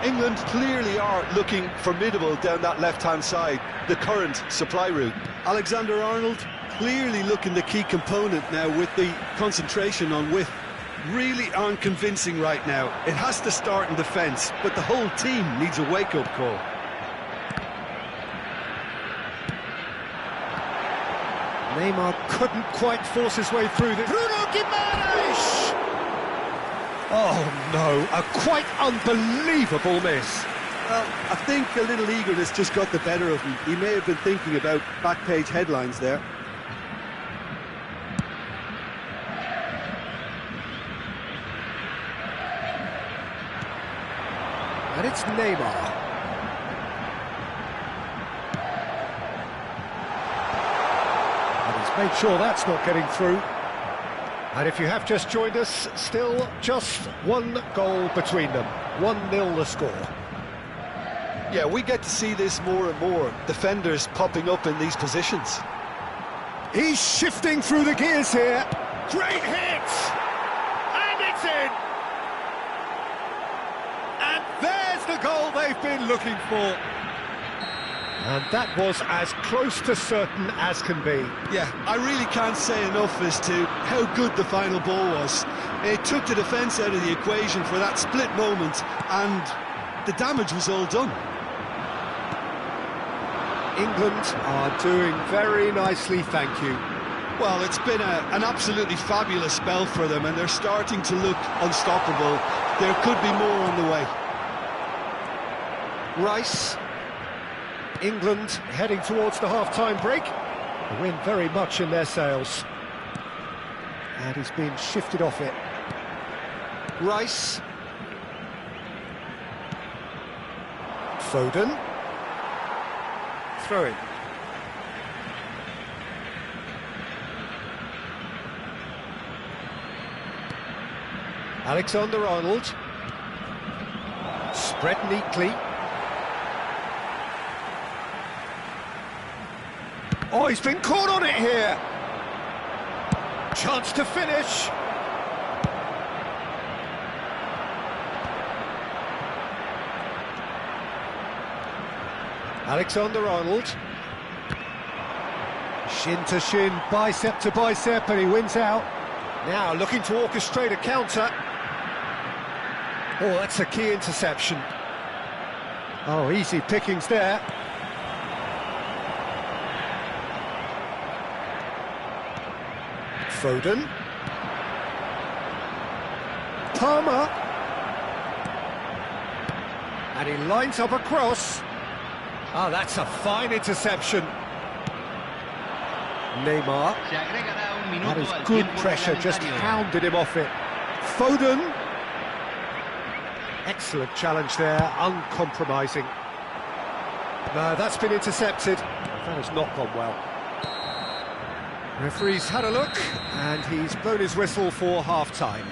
England clearly are looking formidable down that left-hand side, the current supply route. Alexander-Arnold clearly looking the key component now with the concentration on width. Really aren't convincing right now. It has to start in defence, but the whole team needs a wake-up call. Neymar couldn't quite force his way through this. Bruno Guimaraes! Oh no, a quite unbelievable miss. Well, I think a little eagerness just got the better of him. He may have been thinking about back-page headlines there. And it's Neymar. And he's made sure that's not getting through. And if you have just joined us, still just one goal between them. 1-0 the score. Yeah, we get to see this more and more. Defenders popping up in these positions. He's shifting through the gears here. Great hit! And it's in! And there's the goal they've been looking for. And that was as close to certain as can be. Yeah, I really can't say enough as to how good the final ball was. It took the defence out of the equation for that split moment, and the damage was all done. England are doing very nicely, thank you. Well, it's been an absolutely fabulous spell for them, and they're starting to look unstoppable. There could be more on the way. Rice. England heading towards the half-time break. The wind very much in their sails. And he's been shifted off it. Rice. Foden. Throw in. Alexander-Arnold. Spread neatly. Oh, he's been caught on it here. Chance to finish. Alexander-Arnold. Shin to shin, bicep to bicep, and he wins out. Now looking to orchestrate a counter. Oh, that's a key interception. Oh, easy pickings there. Foden. Palmer. And he lines up a cross. Ah, that's a fine interception. Neymar. That is good pressure, just hounded him off it. Foden. Excellent challenge there, uncompromising. No, that's been intercepted. That has not gone well. Referee's had a look, and he's blown his whistle for half-time.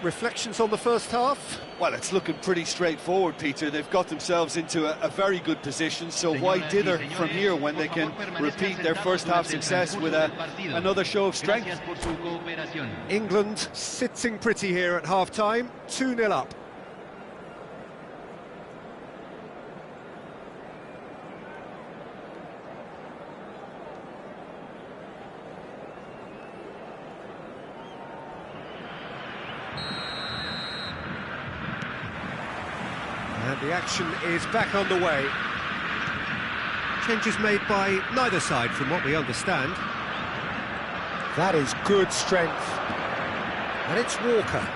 Reflections on the first half? Well, it's looking pretty straightforward, Peter. They've got themselves into a very good position, so why dither from here when they can repeat their first half success with another show of strength? England sitting pretty here at half-time, 2-0 up. And the action is back underway. Changes made by neither side, from what we understand. That is good strength. And it's Walker.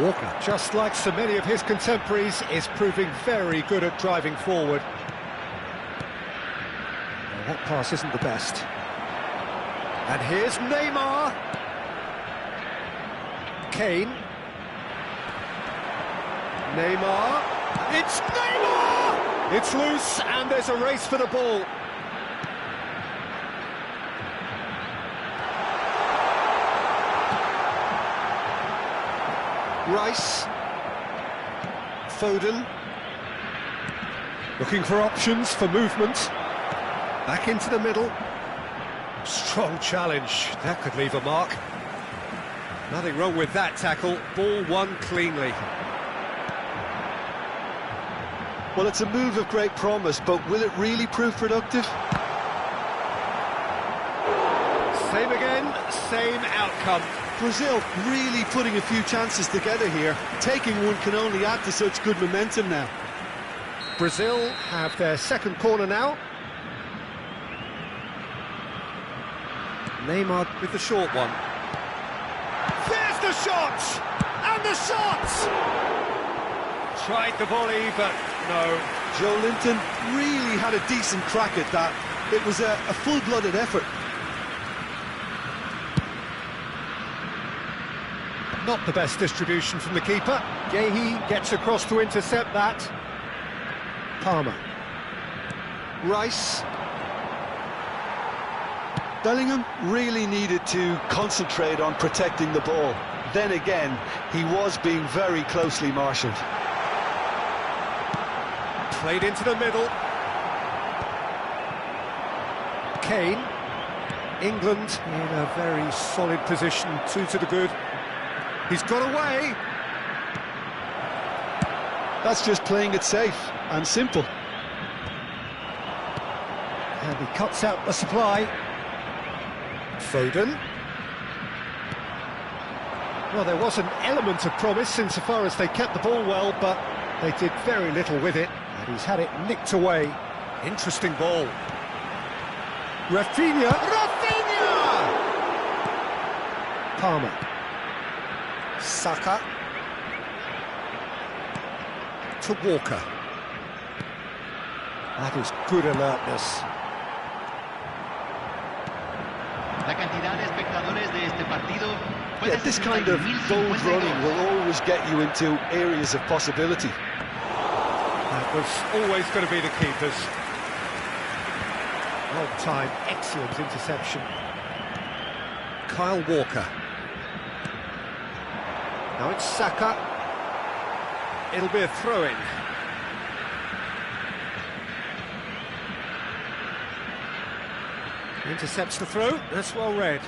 Walker, just like so many of his contemporaries, is proving very good at driving forward. Well, that pass isn't the best. And here's Neymar. Kane. Neymar, it's Neymar! It's loose, and there's a race for the ball. Rice. Foden. Looking for options, for movement. Back into the middle. Strong challenge, that could leave a mark. Nothing wrong with that tackle, ball won cleanly. Well, it's a move of great promise, but will it really prove productive? Same again, same outcome. Brazil really putting a few chances together here. Taking one can only add to such good momentum now. Brazil have their second corner now. Neymar with the short one. There's the shot! And the shot! Tried the volley, but no. Joe Linton really had a decent crack at that. It was a full-blooded effort. Not the best distribution from the keeper. Gehi gets across to intercept that. Palmer. Rice. Bellingham really needed to concentrate on protecting the ball. Then again, he was being very closely marshalled. Played into the middle. Kane. England in a very solid position, 2 to the good. He's got away. That's just playing it safe and simple. And he cuts out the supply. Foden. Well, there was an element of promise insofar as they kept the ball well, but they did very little with it. And he's had it nicked away. Interesting ball. Rafinha! Palmer. Saka. To Walker. That is good alertness. La cantidad de espectadores de este partido. Yeah, this kind of bold running will always get you into areas of possibility. That was always going to be the keepers. Well timed, excellent interception. Kyle Walker. Now it's Saka. It'll be a throw-in. Intercepts the throw. That's well read.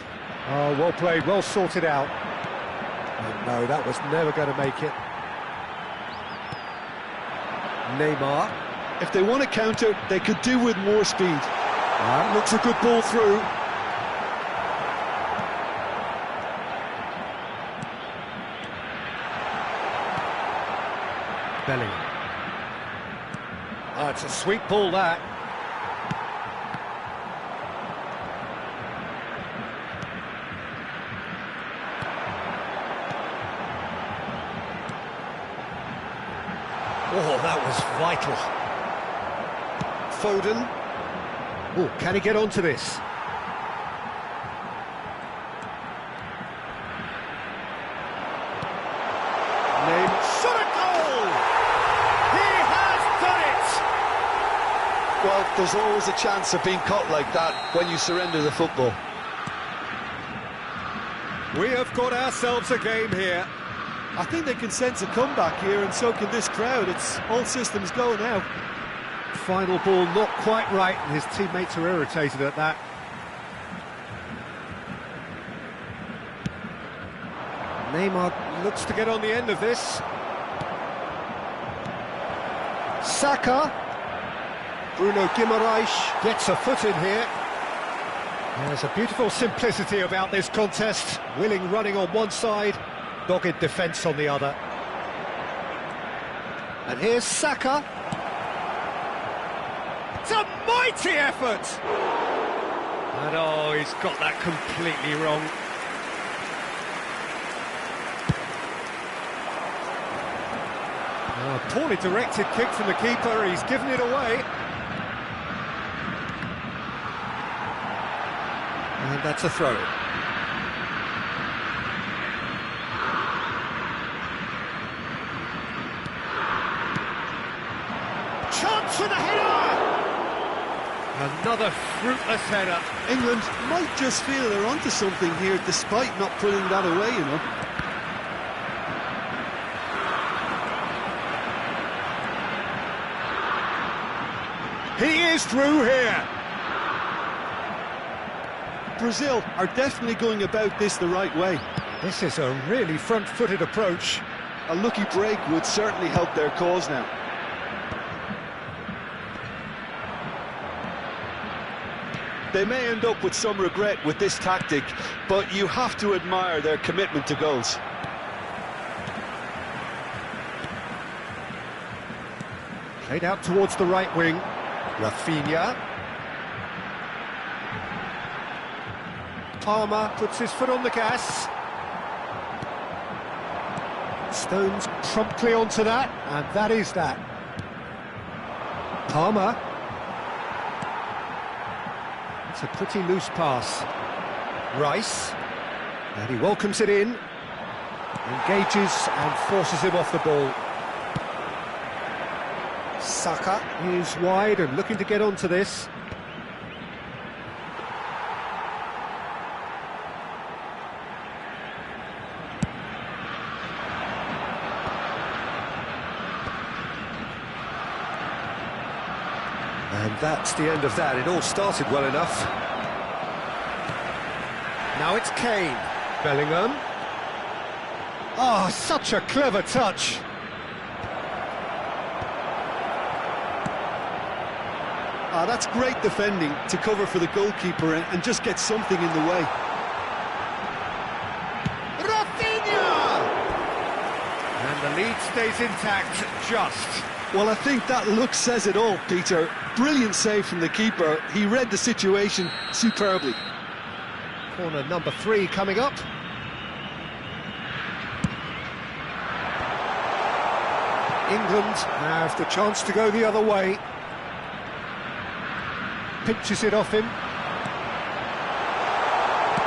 Oh, well played, well sorted out. And no, that was never going to make it. Neymar. If they want to counter, they could do with more speed. Looks a good ball through. Bellingham. Oh, it's a sweet ball, that. Oh, that was vital. Foden. Oh, can he get onto this? Shot a goal! He has done it! Well, there's always a chance of being caught like that when you surrender the football. We have got ourselves a game here. I think they can sense a comeback here, and so can this crowd. It's all systems go now. Final ball not quite right, and his teammates are irritated at that. Neymar looks to get on the end of this. Saka. Bruno Guimaraes gets a foot in here. There's a beautiful simplicity about this contest. Willing running on one side, dogged defence on the other. And here's Saka. It's a mighty effort! And oh, he's got that completely wrong. Oh, poorly directed kick from the keeper, he's given it away. And that's a throw. Chance for the header! Another fruitless header. England might just feel they're onto something here, despite not putting that away, you know. He is through here. Brazil are definitely going about this the right way. This is a really front-footed approach. A lucky break would certainly help their cause now. They may end up with some regret with this tactic, but you have to admire their commitment to goals. Played out towards the right wing. Rafinha. Palmer puts his foot on the gas. Stones promptly onto that, and that is that. Palmer. It's a pretty loose pass. Rice. And he welcomes it in. Engages and forces him off the ball. Saka is wide and looking to get onto this. And that's the end of that. It all started well enough. Now it's Kane. Bellingham. Oh, such a clever touch. That's great defending to cover for the goalkeeper and just get something in the way. And the lead stays intact, just. Well, I think that look says it all, Peter. Brilliant save from the keeper. He read the situation superbly. Corner number 3 coming up. England have the chance to go the other way. Pinches it off him.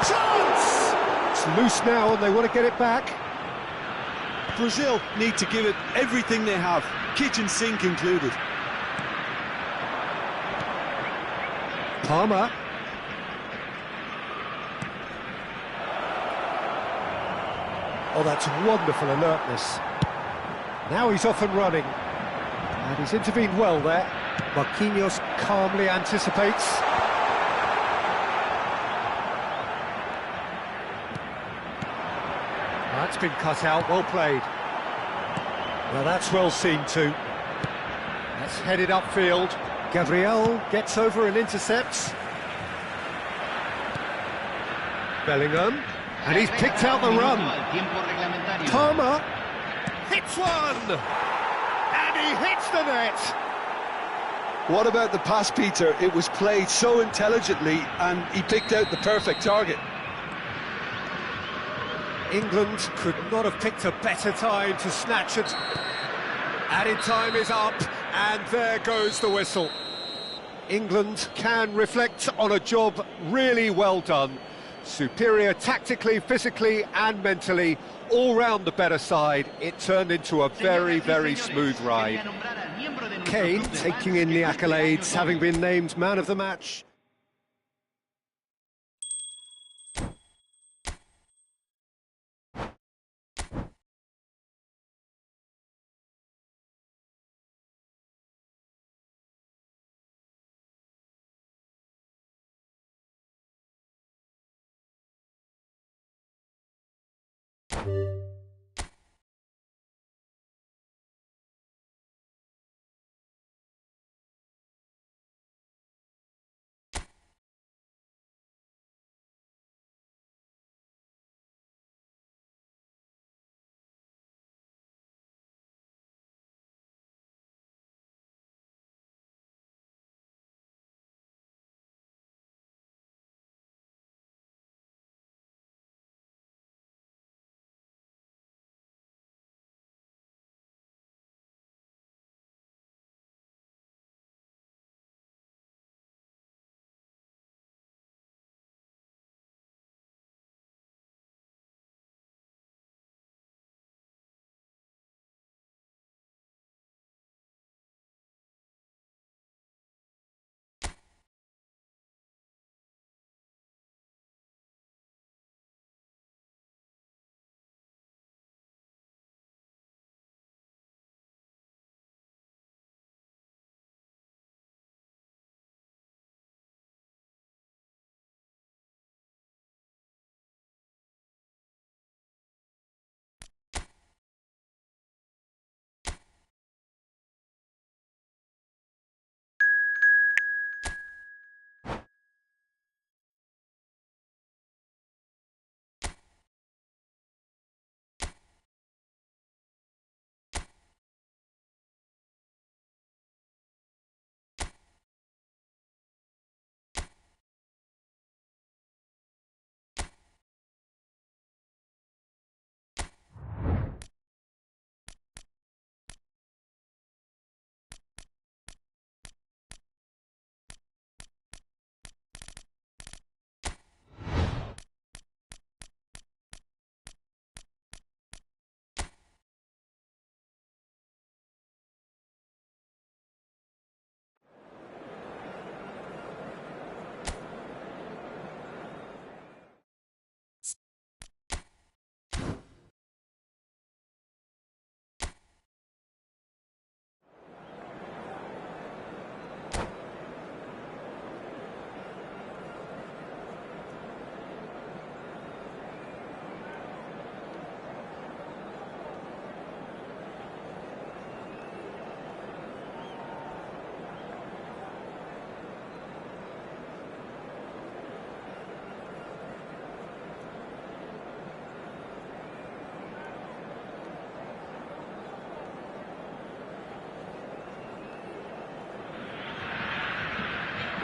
Chance! It's loose now and they want to get it back. Brazil need to give it everything they have, kitchen sink included. Palmer. Oh, that's wonderful alertness. Now he's off and running. And he's intervened well there. Marquinhos calmly anticipates. That's been cut out, well played. Well, that's well seen too. That's headed upfield. Gabriel gets over and intercepts. Bellingham, and he's picked out the run. Palmer hits one, and he hits the net. What about the pass, Peter? It was played so intelligently, and he picked out the perfect target. England could not have picked a better time to snatch it. Added time is up, and there goes the whistle. England can reflect on a job really well done. Superior tactically, physically and mentally, all round the better side. It turned into a very, very smooth ride. Kane taking in the accolades, having been named man of the match.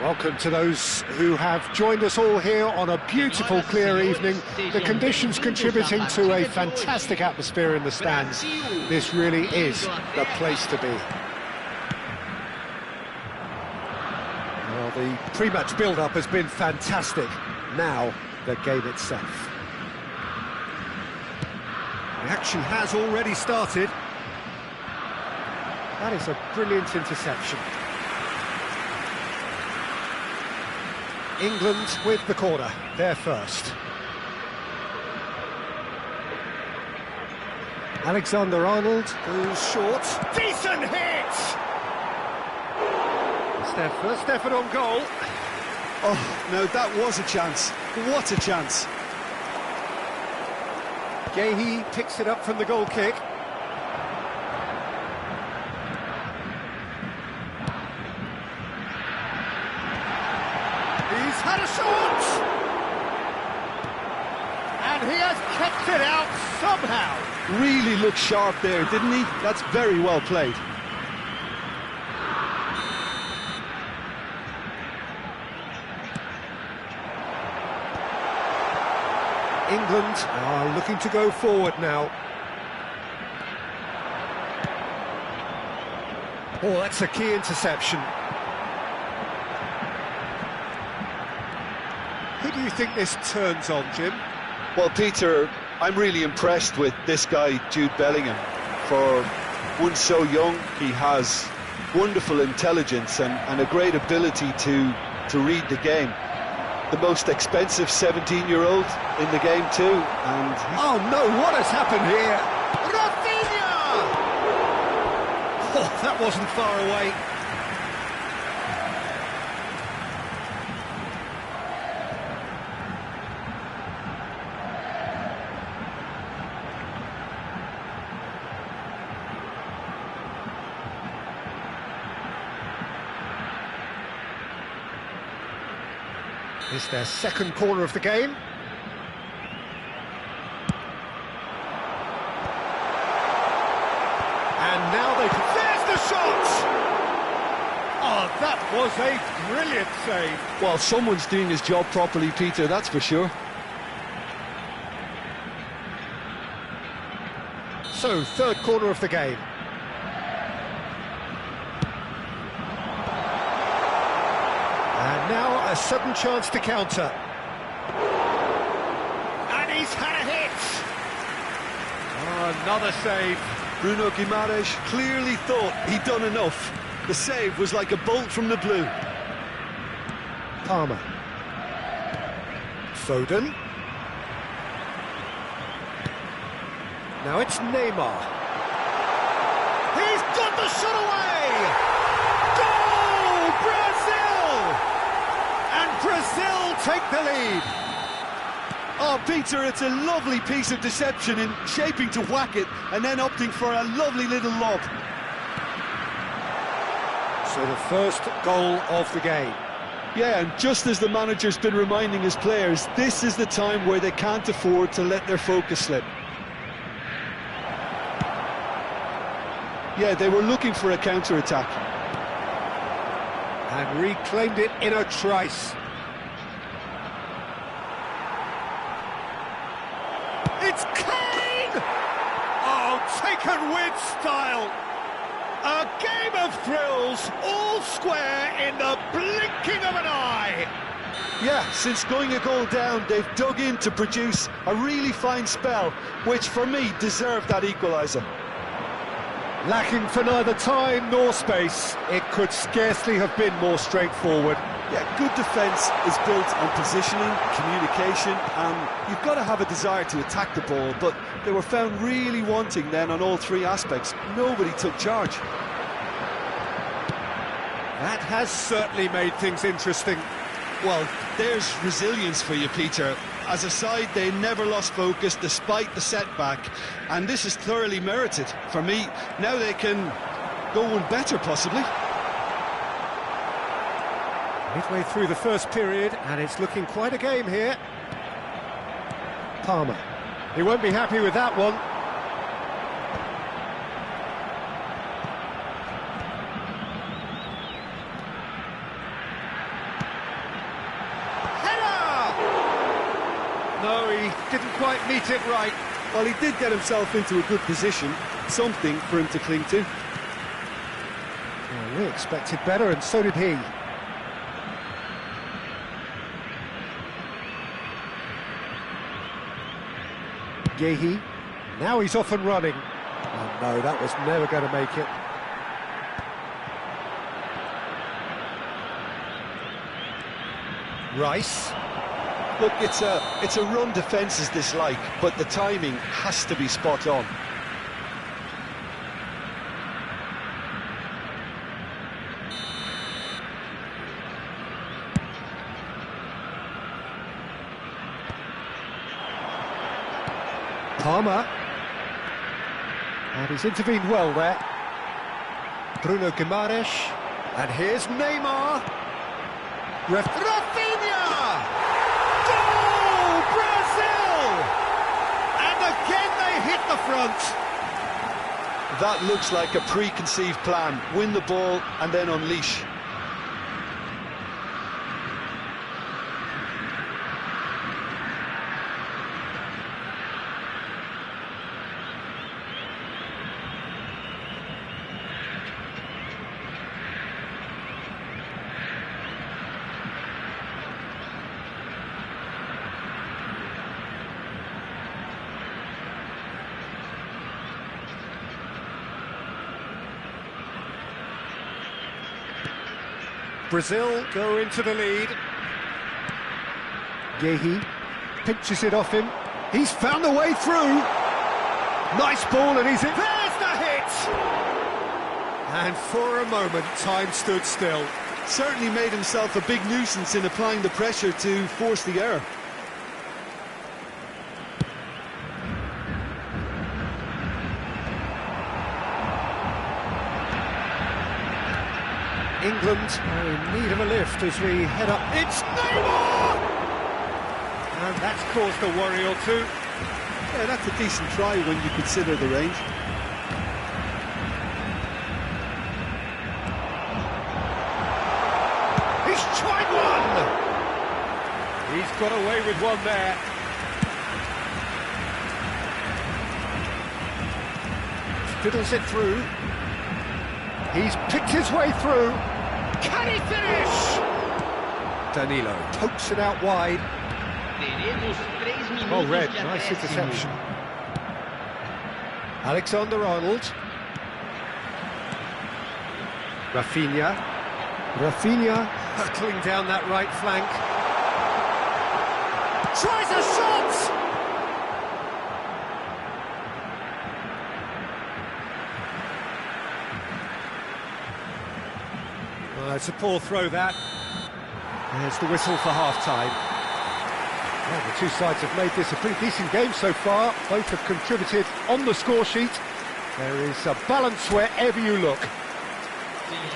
Welcome to those who have joined us all here on a beautiful, clear evening. The conditions contributing to a fantastic atmosphere in the stands. This really is the place to be. Well, the pre-match build-up has been fantastic. Now, the game itself. The action has already started. That is a brilliant interception. England with the corner, they're first. Alexander-Arnold goes short. Decent hit! It's their first effort on goal. Oh, no, that was a chance. What a chance. Gahey picks it up from the goal kick. He's had a shot! And he has kept it out somehow. Really looked sharp there, didn't he? That's very well played. England are looking to go forward now. Oh, that's a key interception. Who do you think this turns on, Jim? Well, Peter, I'm really impressed with this guy, Jude Bellingham. For one so young, he has wonderful intelligence and a great ability to read the game. The most expensive 17-year-old in the game too, and... Oh no, what has happened here? Rafinha! Oh, that wasn't far away. It's their second corner of the game. And now they can... There's the shot! Oh, that was a brilliant save. Well, someone's doing his job properly, Peter, that's for sure. So, third corner of the game. And now a sudden chance to counter. And he's had a hit! Oh, another save. Bruno Guimaraes clearly thought he'd done enough. The save was like a bolt from the blue. Palmer. Foden. Now it's Neymar. He's got the shot away! Goal! Brazil! And Brazil take the lead. Oh, Peter, it's a lovely piece of deception in shaping to whack it and then opting for a lovely little lob. So the first goal of the game. Yeah, and just as the manager's been reminding his players, this is the time where they can't afford to let their focus slip. Yeah, they were looking for a counter-attack. And reclaimed it in a trice. It's Kane! Oh, taken with style. A game of thrills, all square in the blinking of an eye. Yeah, since going a goal down, they've dug in to produce a really fine spell, which for me deserved that equaliser. Lacking for neither time nor space, it could scarcely have been more straightforward. Yeah, good defence is built on positioning, communication, and you've got to have a desire to attack the ball, but they were found really wanting then on all three aspects. Nobody took charge. That has certainly made things interesting. Well, there's resilience for you, Peter. As a side, they never lost focus despite the setback, and this is thoroughly merited. For me, now they can go one better, possibly. Midway through the first period, and it's looking quite a game here. Palmer. He won't be happy with that one. might meet it right. Well, he did get himself into a good position, something for him to cling to. Well, we expected better, and so did he. Yehi, now he's off and running. Oh no, that was never going to make it. Rice. Look, it's a run defence is dislike, but the timing has to be spot on. Palmer. And he's intervened well there. Bruno Guimaraes. And here's Neymar. Rafinha! Goal! Brazil! And again they hit the front. That looks like a preconceived plan. Win the ball and then unleash. Brazil go into the lead. Yehi pinches it off him. He's found a way through. Nice ball, and he's in. There's the hit! And for a moment, time stood still. Certainly made himself a big nuisance in applying the pressure to force the error. England are in need of a lift as we head up. It's Neymar! And that's caused a worry or two. Yeah, that's a decent try when you consider the range. He's tried one! He's got away with one there. Fiddles it through. He's picked his way through. Can he finish? Danilo pokes it out wide. Well read, nice interception. Alexander-Arnold. Rafinha. Rafinha hurtling down that right flank. Tries a shot! Well, it's a poor throw, that. There's the whistle for half-time. Well, the two sides have made this a pretty decent game so far. Both have contributed on the score sheet. There is a balance wherever you look.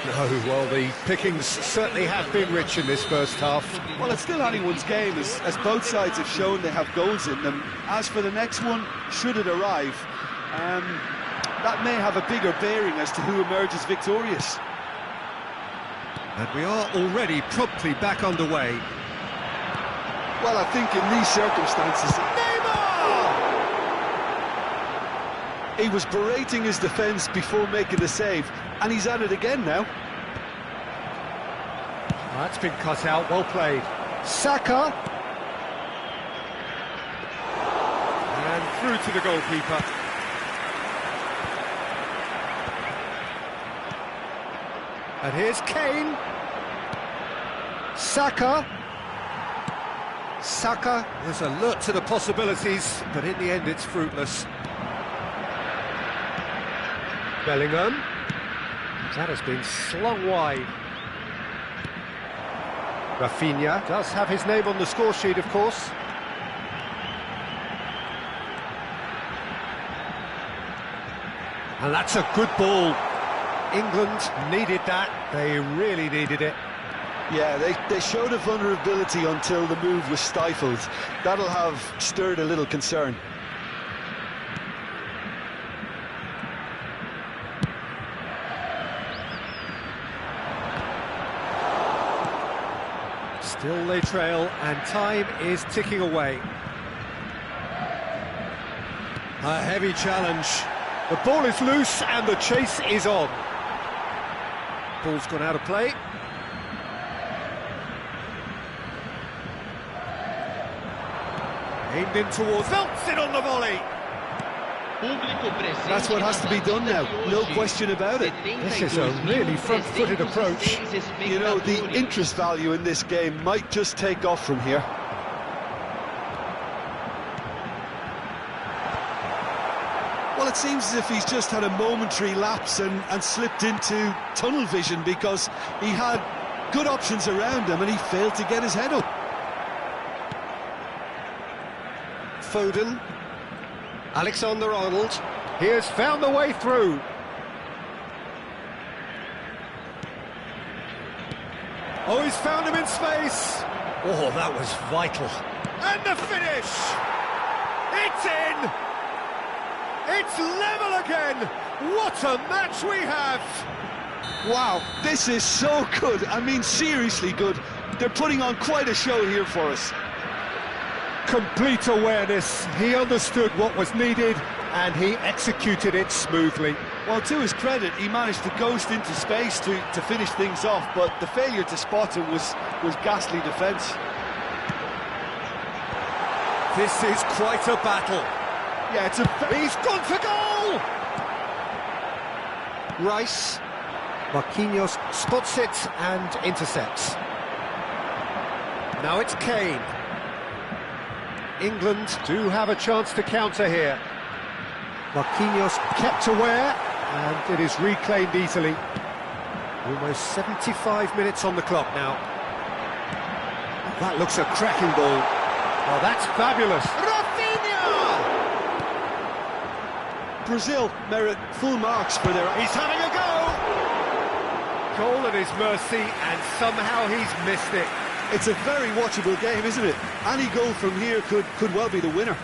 No, well, the pickings certainly have been rich in this first half. Well, it's still anyone's game, as both sides have shown they have goals in them. As for the next one, should it arrive, that may have a bigger bearing as to who emerges victorious. And we are already promptly back underway. Well, I think in these circumstances... Neymar! He was berating his defence before making the save, and he's at it again now. That's been cut out, well played. Saka. And through to the goalkeeper. And here's Kane. Saka. Saka was alert to the possibilities, but in the end it's fruitless. Bellingham. That has been slung wide. Rafinha does have his name on the score sheet, of course. And that's a good ball. England needed that. They really needed it. Yeah, they showed a vulnerability until the move was stifled. That'll have stirred a little concern. Still they trail, and time is ticking away. A heavy challenge. The ball is loose and the chase is on. Ball's gone out of play. Aimed in towards, belts it on the volley. That's what has to be done now, no question about it. This is a really front-footed approach. You know, the interest value in this game might just take off from here. Well, it seems as if he's just had a momentary lapse and slipped into tunnel vision, because he had good options around him and he failed to get his head up. Foden. Alexander-Arnold. He has found the way through. Oh, he's found him in space. Oh, that was vital. And the finish! It's in! It's level again! What a match we have! Wow, this is so good. I mean, seriously good. They're putting on quite a show here for us. Complete awareness. He understood what was needed and he executed it smoothly. Well, to his credit, he managed to ghost into space to finish things off, but the failure to spot him was ghastly defence. This is quite a battle. Yeah, he's gone for goal! Rice. Marquinhos spots it and intercepts. Now it's Kane. England do have a chance to counter here. Marquinhos kept aware, and it is reclaimed easily. Almost 75 minutes on the clock now. That looks a cracking ball. Oh, that's fabulous. Rafinha! Brazil merit full marks for their... He's having a go! Goal at his mercy, and somehow he's missed it. It's a very watchable game, isn't it? Any goal from here could well be the winner.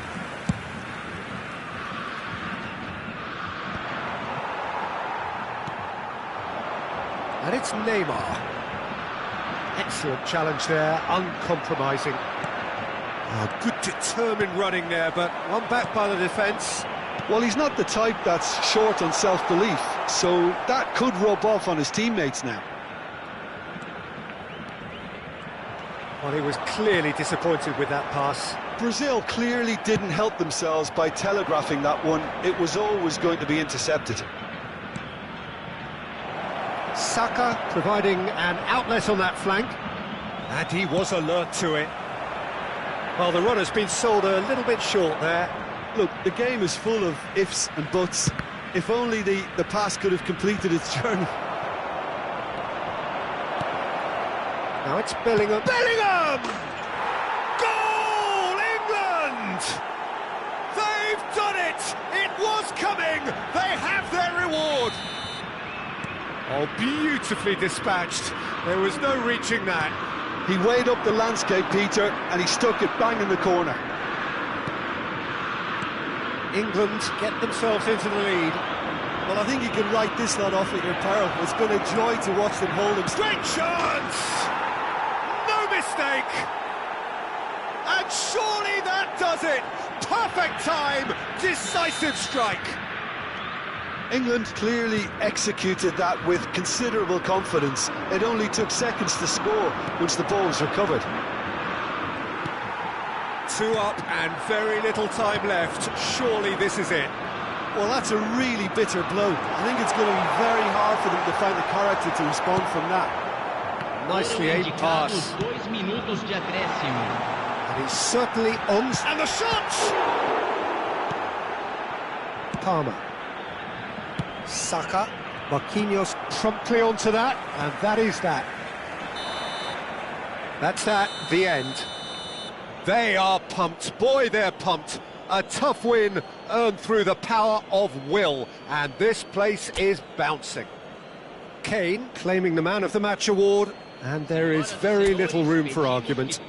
And it's Neymar. Excellent challenge there, uncompromising. Oh, good determined running there, but one back by the defence. Well, he's not the type that's short on self-belief, so that could rub off on his teammates now. Well, he was clearly disappointed with that pass. Brazil clearly didn't help themselves by telegraphing that one. It was always going to be intercepted. Saka providing an outlet on that flank. And he was alert to it. Well, the runner's been sold a little bit short there. Look, the game is full of ifs and buts. If only the pass could have completed its journey. Now it's Bellingham. Bellingham! Goal, England! They've done it! It was coming! They have their reward! Oh, beautifully dispatched. There was no reaching that. He weighed up the landscape, Peter, and he stuck it bang in the corner. England get themselves into the lead. Well, I think you can write this lot off at your peril. It's been a joy to watch them hold him. Great chance! No mistake! And surely that does it! Perfect time! Decisive strike! England clearly executed that with considerable confidence. It only took seconds to score once the ball was recovered. 2 up and very little time left. Surely this is it. Well, that's a really bitter blow. I think it's going to be very hard for them to find the character to respond from that. Nicely aimed pass. And he's certainly on. And the shot! Palmer. Saka. Marquinhos promptly onto that, and that is that. That's that, the end. They are pumped. Boy, they're pumped. A tough win earned through the power of will, and this place is bouncing. Kane claiming the Man of the Match award, and there is very little room for argument.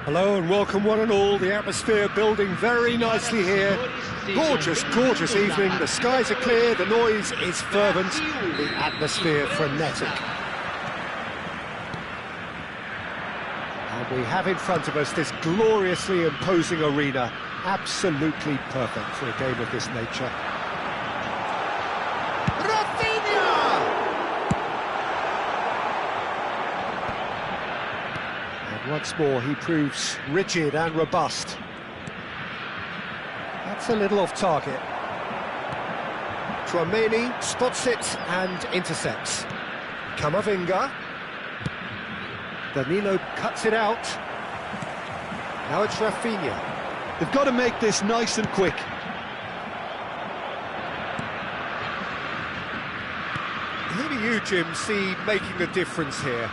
Hello and welcome one and all. The atmosphere building very nicely here. Gorgeous, gorgeous evening. The skies are clear, the noise is fervent, the atmosphere frenetic. And we have in front of us this gloriously imposing arena. Absolutely perfect for a game of this nature. Once more, he proves rigid and robust. That's a little off target. Tchouaméni spots it and intercepts. Camavinga. Danilo cuts it out. Now it's Rafinha. They've got to make this nice and quick. Who do you, Jim, see making the difference here?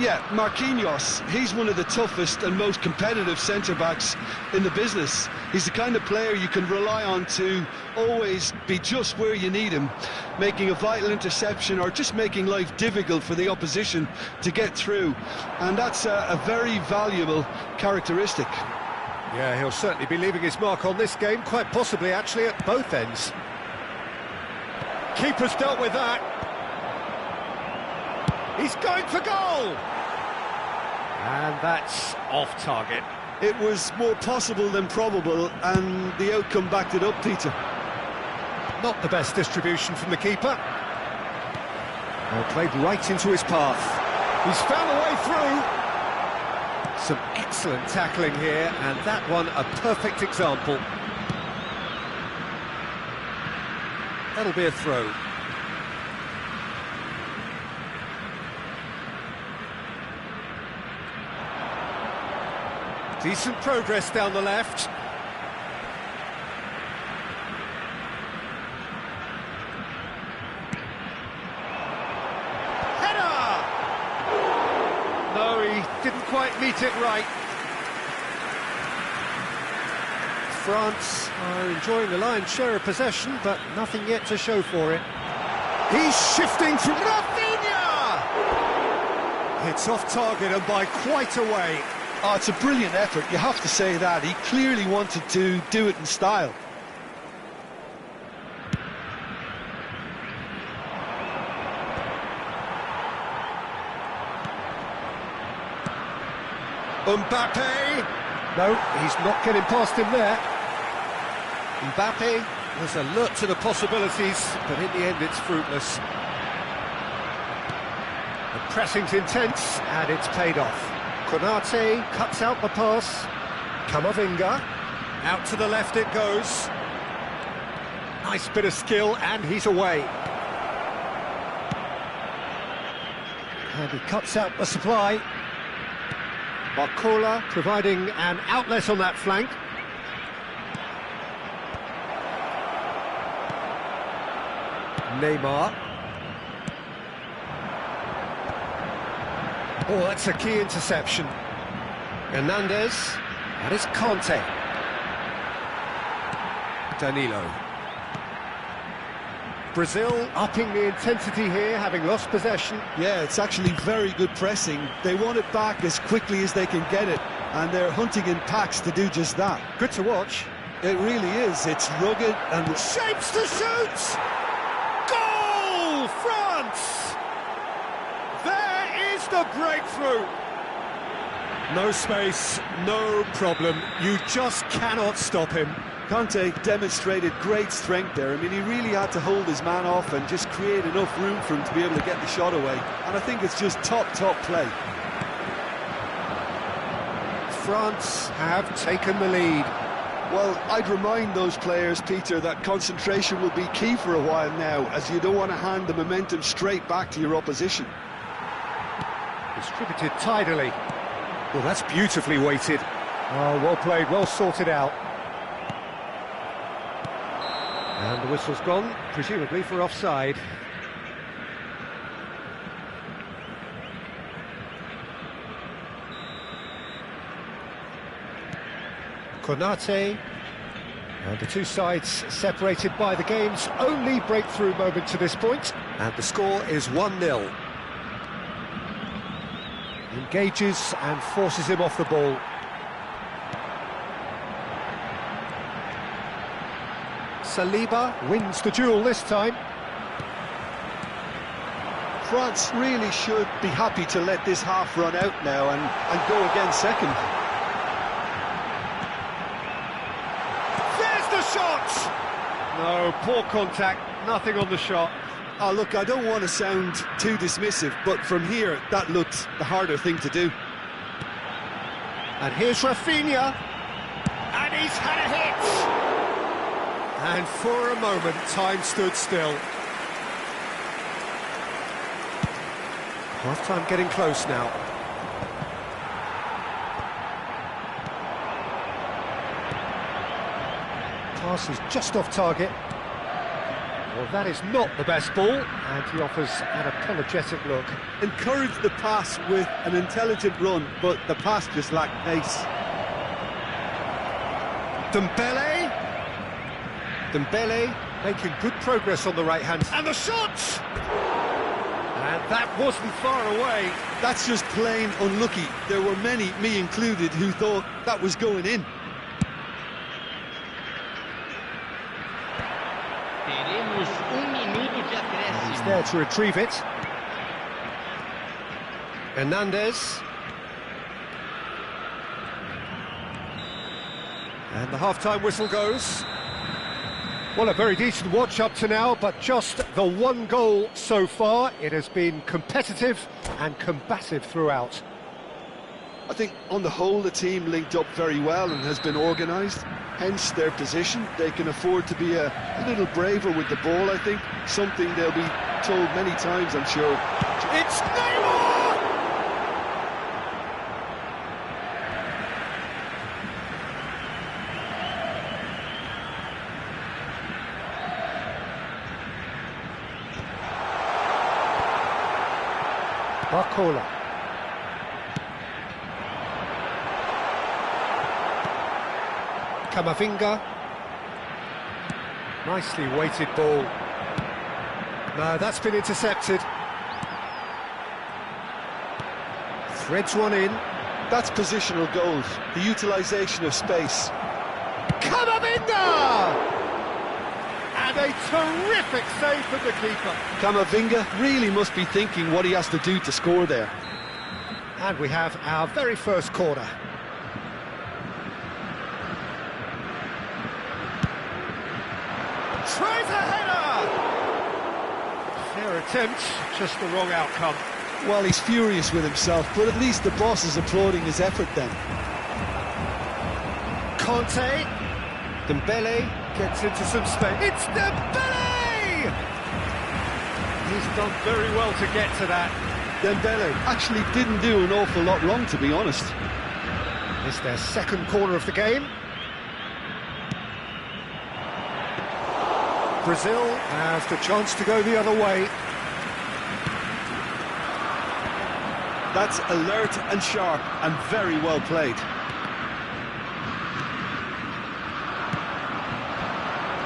Yeah, Marquinhos, he's one of the toughest and most competitive centre-backs in the business. He's the kind of player you can rely on to always be just where you need him, making a vital interception or just making life difficult for the opposition to get through. And that's a very valuable characteristic. Yeah, he'll certainly be leaving his mark on this game, quite possibly actually at both ends. Keeper's dealt with that. He's going for goal! And that's off target. It was more possible than probable, and the outcome backed it up, Peter. Not the best distribution from the keeper. Well, played right into his path. He's found a way through. Some excellent tackling here, and that one a perfect example. That'll be a throw. Decent progress down the left. Header! No, he didn't quite meet it right. France are enjoying the lion's share of possession, but nothing yet to show for it. He's shifting from Rafinha! It's off target and by quite a way. Oh, it's a brilliant effort, you have to say that. He clearly wanted to do it in style. Mbappe! No, he's not getting past him there. Mbappe was alert to the possibilities, but in the end it's fruitless. The pressing's intense, and it's paid off. Konate cuts out the pass. Camavinga. Out to the left it goes. Nice bit of skill, and he's away. And he cuts out the supply. Barcola providing an outlet on that flank. Neymar. Oh, that's a key interception. Hernandez. That is Conte. Danilo. Brazil upping the intensity here, having lost possession. Yeah, it's actually very good pressing. They want it back as quickly as they can get it, and they're hunting in packs to do just that. Good to watch. It really is. It's rugged and... Shapes to shoot! Goal! France! There is the breakthrough! No space, no problem. You just cannot stop him. Conte demonstrated great strength there. I mean, he really had to hold his man off and just create enough room for him to be able to get the shot away. And I think it's just top play. France have taken the lead. Well, I'd remind those players, Peter, that concentration will be key for a while now, as you don't want to hand the momentum straight back to your opposition. Distributed tidily. Well, that's beautifully weighted. Oh, well played, well sorted out. And the whistle's gone, presumably for offside. Konate. And the two sides separated by the game's only breakthrough moment to this point. And the score is 1-0. Engages and forces him off the ball. Saliba wins the duel this time. France really should be happy to let this half run out now and go again second. There's the shot! No, poor contact, nothing on the shot. Oh, look, I don't want to sound too dismissive, but from here, that looked the harder thing to do. And here's Rafinha. And he's had a hit! And for a moment, time stood still. Half-time getting close now. Pass is just off target. Well, that is not the best ball, and he offers an apologetic look. Encouraged the pass with an intelligent run, but the pass just lacked pace. Dembele making good progress on the right hand. And the shot! And that wasn't far away. That's just plain unlucky. There were many, me included, who thought that was going in. Teremos minuto de acréscimo. He's there to retrieve it. Hernandez. And the half-time whistle goes. Well, a very decent watch up to now, but just the one goal so far. It has been competitive and combative throughout. I think on the whole the team linked up very well and has been organised, hence their position. They can afford to be a little braver with the ball, I think, something they'll be told many times, I'm sure. It's Neymar! Barcola. Camavinga. Nicely weighted ball. No, that's been intercepted. Threads one in. That's positional goals, the utilisation of space. Camavinga! And a terrific save from the keeper. Camavinga really must be thinking what he has to do to score there. And we have our very first corner. Tries a header! Fair attempt, just the wrong outcome. Well, he's furious with himself, but at least the boss is applauding his effort then. Conte. Dembele gets into some space. It's Dembele! He's done very well to get to that. Dembele actually didn't do an awful lot wrong, to be honest. It's their second corner of the game. Brazil has the chance to go the other way. That's alert and sharp and very well played.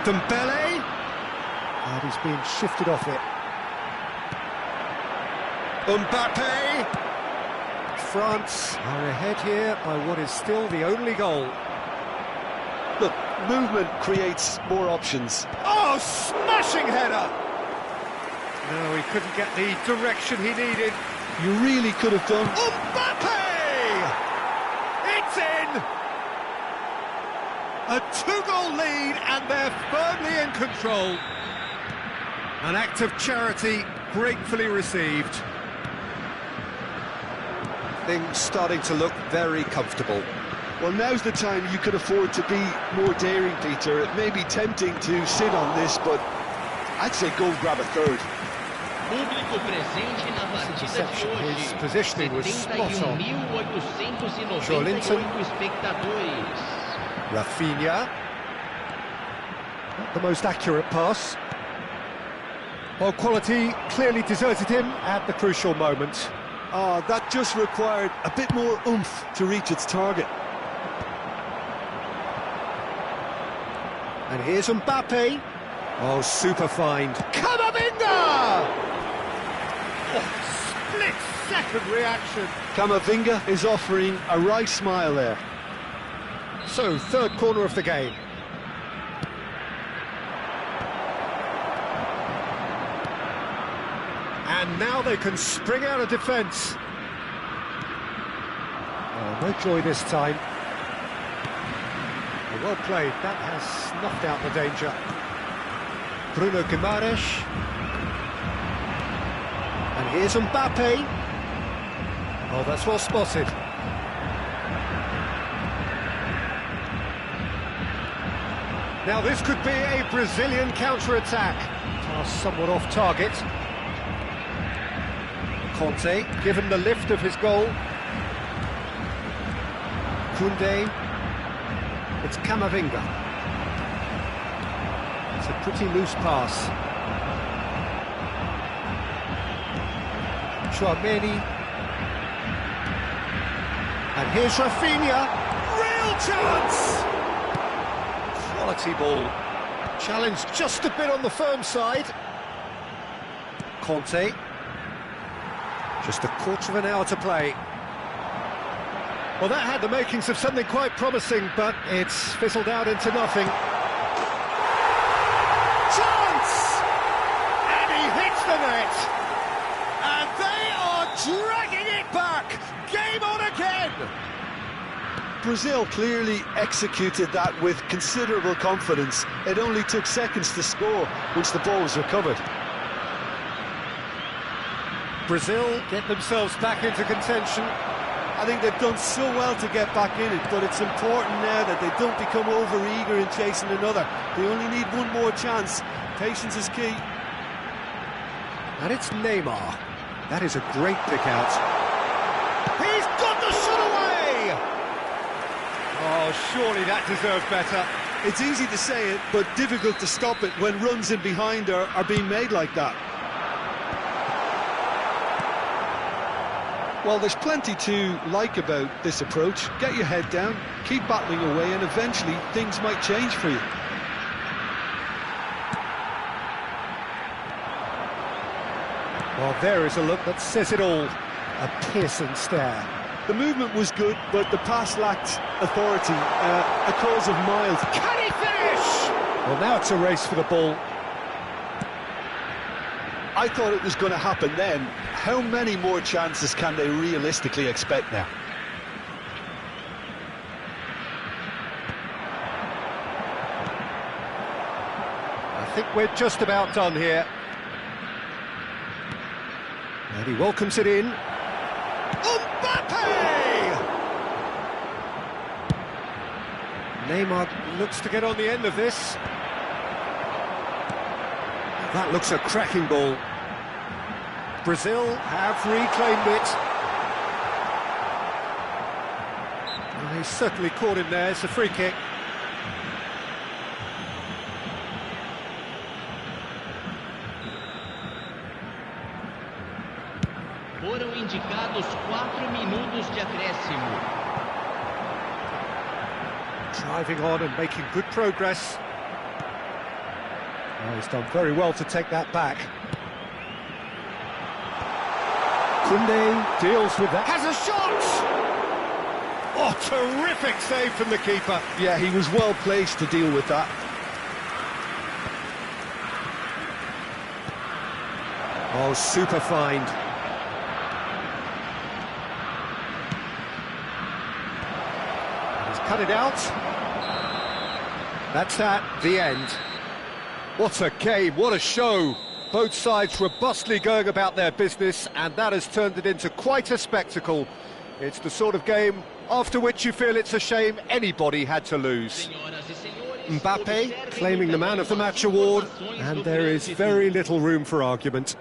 Dembele, and he's being shifted off it. Mbappe. France are ahead here by what is still the only goal. Look, movement creates more options. Oh, smashing header! No, he couldn't get the direction he needed. You really could have done. Mbappe! It's in! A two-goal lead, and they're firmly in control. An act of charity gratefully received. Things starting to look very comfortable. Well, now's the time you could afford to be more daring, Peter. It may be tempting to sit on this, but I'd say go grab a third. Público presente na partida de hoje. His positioning was spot on. 71.898 espectadores. Rafinha. Not the most accurate pass. Well, quality clearly deserted him at the crucial moment. Oh, that just required a bit more oomph to reach its target. And here's Mbappe. Oh, super find. Camavinga! Oh, split-second reaction. Camavinga is offering a wry smile there. So, third corner of the game. And now they can spring out of defence. Oh, no joy this time. Well played, that has snuffed out the danger. Bruno Guimaraes. And here's Mbappe. Oh, that's well spotted. Now this could be a Brazilian counter-attack. Pass somewhat off target. Conte, given the lift of his goal. Koundé. It's Camavinga. It's a pretty loose pass. Chouameni. And here's Rafinha. Real chance! Quality ball. Challenge just a bit on the firm side. Conte. Just a quarter of an hour to play. Well, that had the makings of something quite promising, but it's fizzled out into nothing. Chance! And he hits the net! And they are dragging it back! Game on again! Brazil clearly executed that with considerable confidence. It only took seconds to score once the ball was recovered. Brazil get themselves back into contention. I think they've done so well to get back in it, but it's important now that they don't become over-eager in chasing another. They only need one more chance. Patience is key. And it's Neymar. That is a great pick out. He's got the shot away! Oh, surely that deserved better. It's easy to say it, but difficult to stop it when runs in behind are being made like that. Well, there's plenty to like about this approach. Get your head down, keep battling away, and eventually things might change for you. Well, there is a look that says it all. A piercing stare. The movement was good, but the pass lacked authority. A cause of mild. Can he finish? Well, now it's a race for the ball. I thought it was going to happen then. How many more chances can they realistically expect now? I think we're just about done here. And he welcomes it in. Mbappe! Neymar looks to get on the end of this. That looks a cracking ball. Brazil have reclaimed it. Well, he's certainly caught him there. It's a free kick. Foram indicados 4 minutos de acréscimo. Driving on and making good progress. Oh, he's done very well to take that back. Koundé deals with that. Has a shot! Oh, terrific save from the keeper. Yeah, he was well placed to deal with that. Oh, super find. He's cut it out. That's that, the end. What a game, what a show. Both sides robustly going about their business, and that has turned it into quite a spectacle. It's the sort of game after which you feel it's a shame anybody had to lose. Mbappe claiming the Man of the Match award, and there is very little room for argument.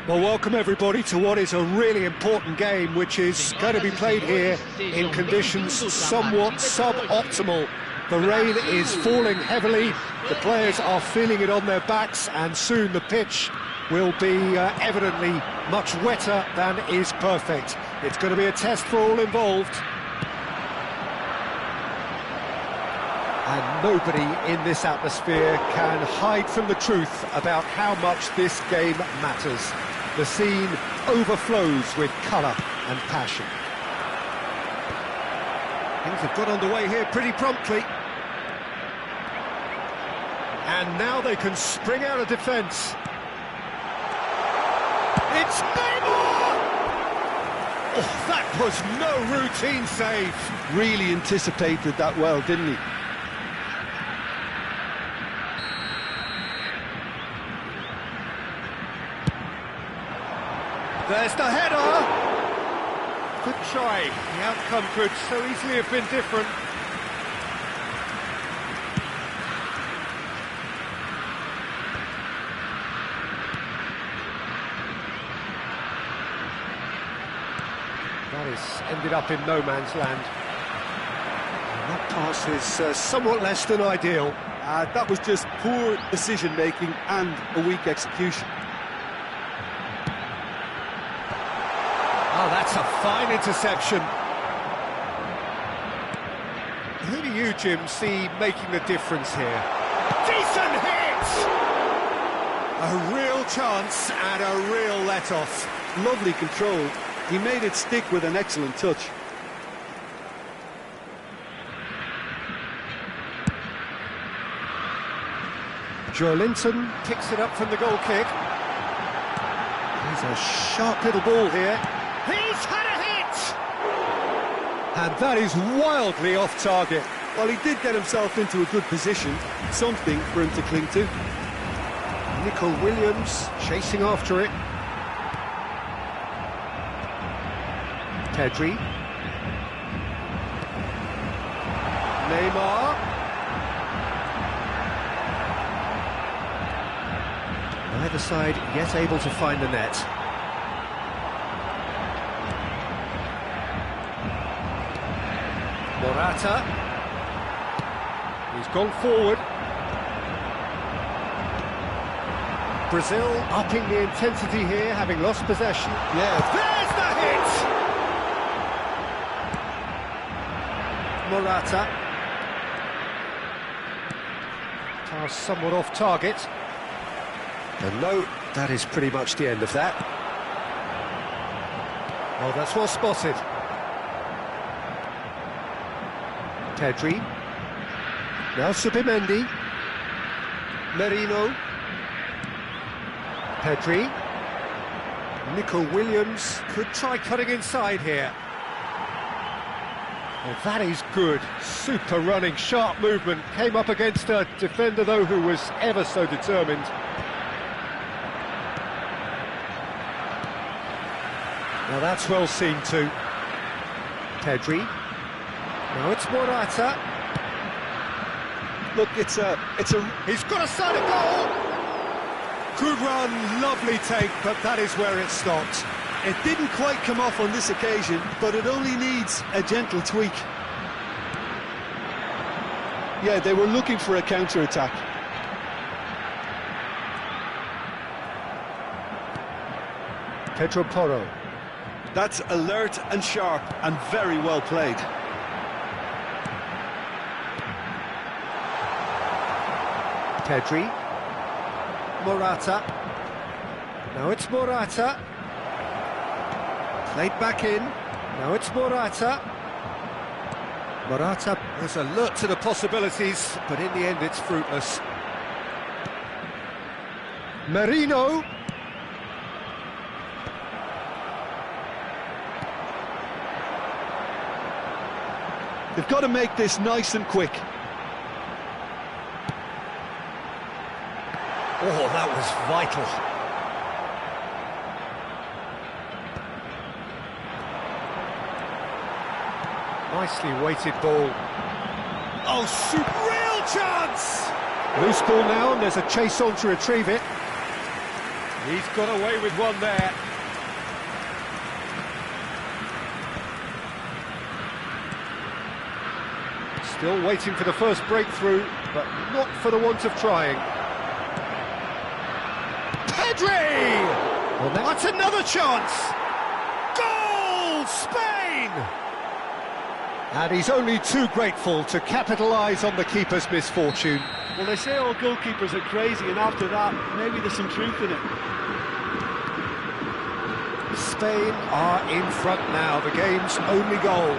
Well, welcome everybody to what is a really important game, which is going to be played here in conditions somewhat suboptimal. The rain is falling heavily, the players are feeling it on their backs, and soon the pitch will be evidently much wetter than is perfect. It's going to be a test for all involved. And nobody in this atmosphere can hide from the truth about how much this game matters. The scene overflows with colour and passion. Things have got underway here pretty promptly. And now they can spring out of defence. It's Neymar! Oh, that was no routine save. Really anticipated that well, didn't he? There's the header! Good try. The outcome could so easily have been different. That is ended up in no man's land. And that pass is somewhat less than ideal. That was just poor decision-making and a weak execution. Oh, that's a fine interception. Who do you, Jim, see making the difference here? Decent hit! A real chance and a real let-off. Lovely control. He made it stick with an excellent touch. Joelinton picks it up from the goal kick. There's a sharp little ball here. He's had a hit! And that is wildly off target. Well, he did get himself into a good position, something for him to cling to. Nico Williams chasing after it. Pedri. Neymar. Neither side yet able to find the net. Morata. He's gone forward. Brazil upping the intensity here, having lost possession. Yeah. There's the hit! Morata. Pass somewhat off target. And no, that is pretty much the end of that. Oh, that's well spotted. Pedri. Now Subimendi. Merino. Pedri. Nico Williams could try cutting inside here. Well, that is good. Super running, sharp movement. Came up against a defender, though, who was ever so determined. Now that's well seen too. Pedri. Now it's Morata. Look, it's a... He's got a side of goal! Good run, lovely take, but that is where it stopped. It didn't quite come off on this occasion, but it only needs a gentle tweak. Yeah, they were looking for a counter-attack. Pedro Porro. That's alert and sharp and very well played. Pedri. Morata. Now it's Morata. Played back in. Now it's Morata. Morata was alert to the possibilities, but in the end it's fruitless. Merino. They've got to make this nice and quick. Oh, that was vital. Nicely weighted ball. Oh, real chance! Loose ball now, and there's a chase on to retrieve it. He's got away with one there. Still waiting for the first breakthrough, but not for the want of trying. Pedri! Well, that's another chance! Goal! Spain! And he's only too grateful to capitalise on the keeper's misfortune. Well, they say all goalkeepers are crazy, and after that, maybe there's some truth in it. Spain are in front now, the game's only goal.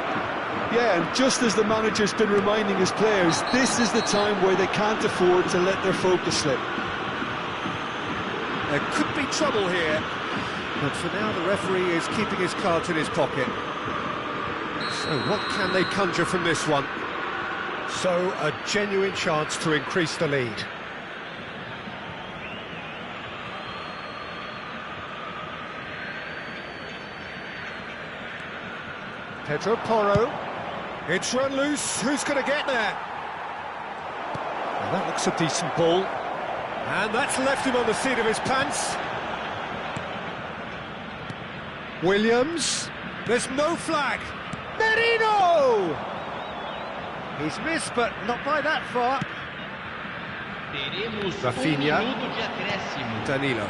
Yeah, and just as the manager's been reminding his players, this is the time where they can't afford to let their focus slip. There could be trouble here, but for now the referee is keeping his cards in his pocket. So what can they conjure from this one? So a genuine chance to increase the lead. Pedro Porro. It's run loose. Who's going to get there? Well, that looks a decent ball. And that's left him on the seat of his pants. Williams. There's no flag. Merino! He's missed, but not by that far. Rafinha. Danilo.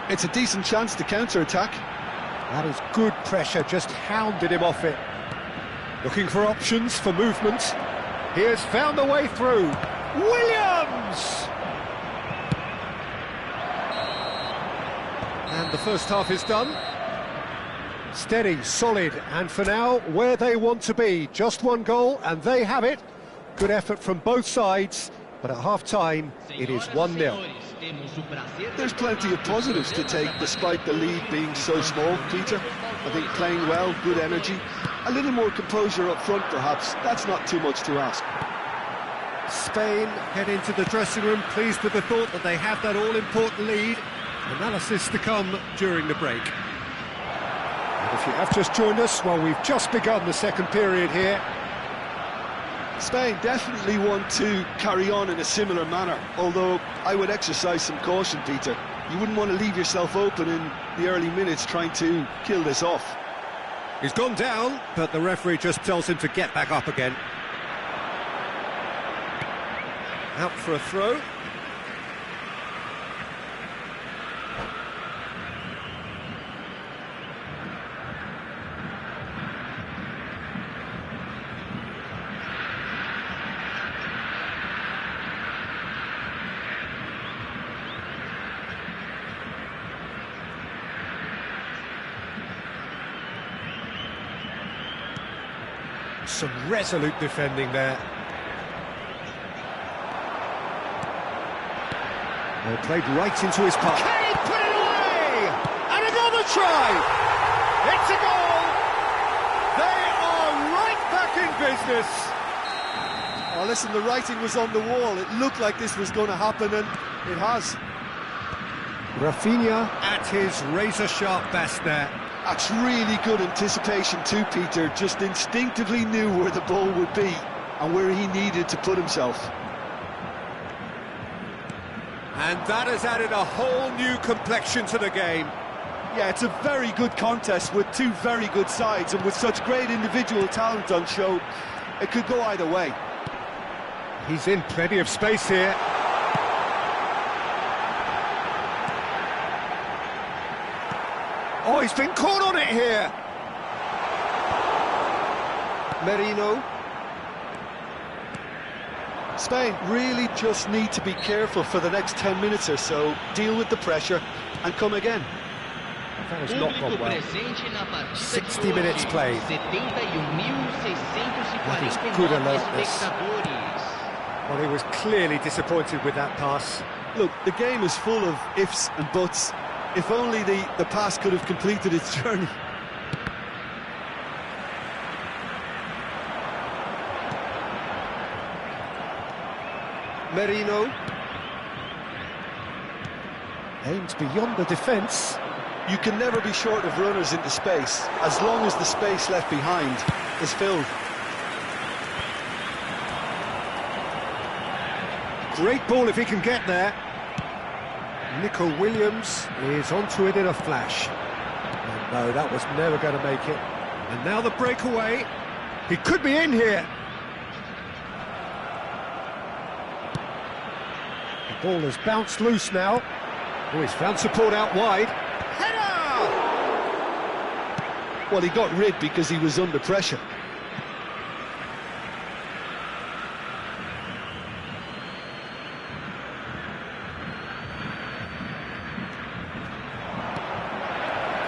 It's a decent chance to counter-attack. That is good pressure, just hounded him off it. Looking for options for movement. He has found the way through. Williams! And the first half is done. Steady, solid, and for now, where they want to be. Just one goal, and they have it. Good effort from both sides, but at half-time, it is 1-0. There's plenty of positives to take, despite the lead being so small, Peter. I think playing well, good energy, a little more composure up front, perhaps. That's not too much to ask. Spain head into the dressing room, pleased with the thought that they have that all-important lead. Analysis to come during the break. And if you have just joined us, well, we've just begun the second period here. Spain definitely want to carry on in a similar manner, although I would exercise some caution, Peter. You wouldn't want to leave yourself open in the early minutes trying to kill this off. He's gone down, but the referee just tells him to get back up again. Out for a throw. Some resolute defending there. Well, played right into his path. Can he put it away? And another try! It's a goal! They are right back in business! Oh, listen, the writing was on the wall. It looked like this was going to happen, and it has. Rafinha at his razor-sharp best there. That's really good anticipation too, Peter. Just instinctively knew where the ball would be and where he needed to put himself. And that has added a whole new complexion to the game. Yeah, it's a very good contest with two very good sides, and with such great individual talent on show, it could go either way. He's in plenty of space here. Oh, he's been caught on it here. Merino. Spain really just need to be careful for the next 10 minutes or so, deal with the pressure and come again. That has not gone well. 60 minutes played. That is good alertness. Well, he was clearly disappointed with that pass. Look, the game is full of ifs and buts. If only the pass could have completed its journey. Merino. Aimed beyond the defence. You can never be short of runners into space, as long as the space left behind is filled. Great ball if he can get there. Nico Williams is onto it in a flash. And no, that was never going to make it. And now the breakaway. He could be in here. The ball has bounced loose now. Oh, he's found support out wide. Header! Well, he got rid because he was under pressure.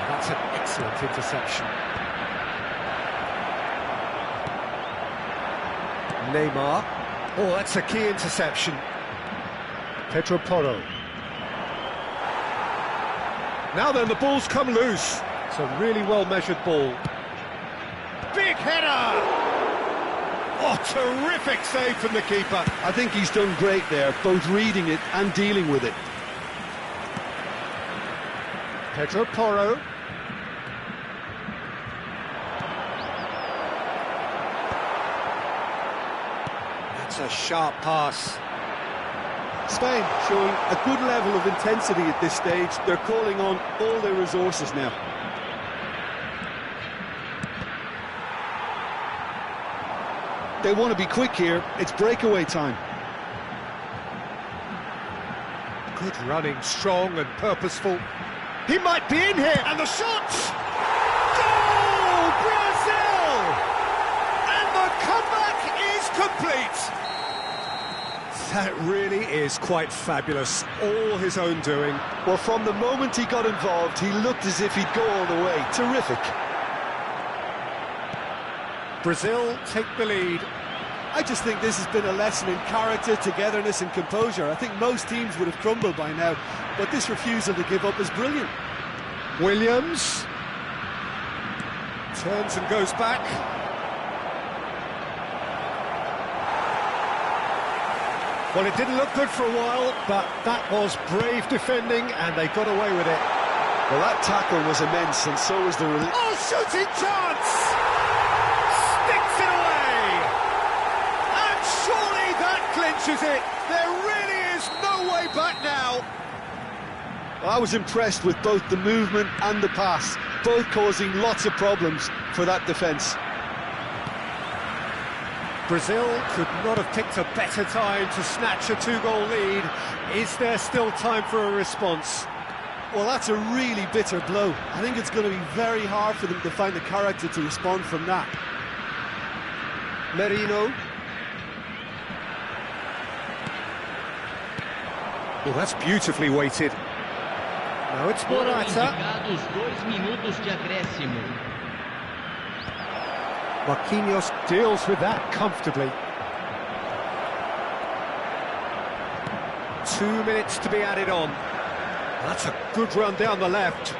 That's an excellent interception. Neymar. Oh, that's a key interception. Pedro Porro. Now then, the ball's come loose. It's a really well-measured ball. Big header! Oh, terrific save from the keeper. I think he's done great there, both reading it and dealing with it. Pedro Porro. That's a sharp pass. Spain showing a good level of intensity at this stage. They're calling on all their resources now. They want to be quick here. It's breakaway time. Good running, strong and purposeful. He might be in here, and the shot! Goal! Brazil! And the comeback is complete! That really is quite fabulous, all his own doing. Well, from the moment he got involved, he looked as if he'd go all the way. Terrific. Brazil take the lead. I just think this has been a lesson in character, togetherness and composure. I think most teams would have crumbled by now, but this refusal to give up is brilliant. Williams turns and goes back. Well, it didn't look good for a while, but that was brave defending, and they got away with it. Well, that tackle was immense, and so was the release. Oh, shooting chance! Sticks it away! And surely that clinches it! There really is no way back now! I was impressed with both the movement and the pass, both causing lots of problems for that defence. Brazil could not have picked a better time to snatch a two-goal lead. Is there still time for a response? Well, that's a really bitter blow. I think it's going to be very hard for them to find the character to respond from that. Merino. Well, that's beautifully weighted. Now it's Morata. Indicados 2 minutos de acréscimo. Marquinhos deals with that comfortably. 2 minutes to be added on. That's a good run down the left.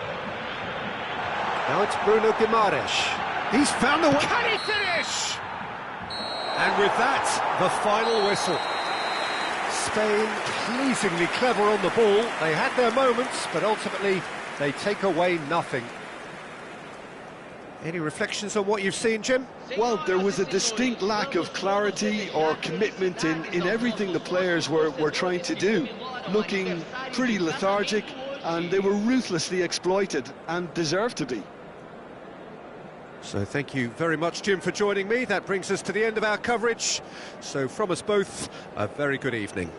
Now it's Bruno Guimaraes. He's found the way. Can he finish? And with that, the final whistle. Spain pleasingly clever on the ball. They had their moments, but ultimately they take away nothing. Any reflections on what you've seen, Jim? Well, there was a distinct lack of clarity or commitment in everything the players were trying to do. Looking pretty lethargic, and they were ruthlessly exploited and deserved to be. So thank you very much, Jim, for joining me. That brings us to the end of our coverage. So from us both, a very good evening.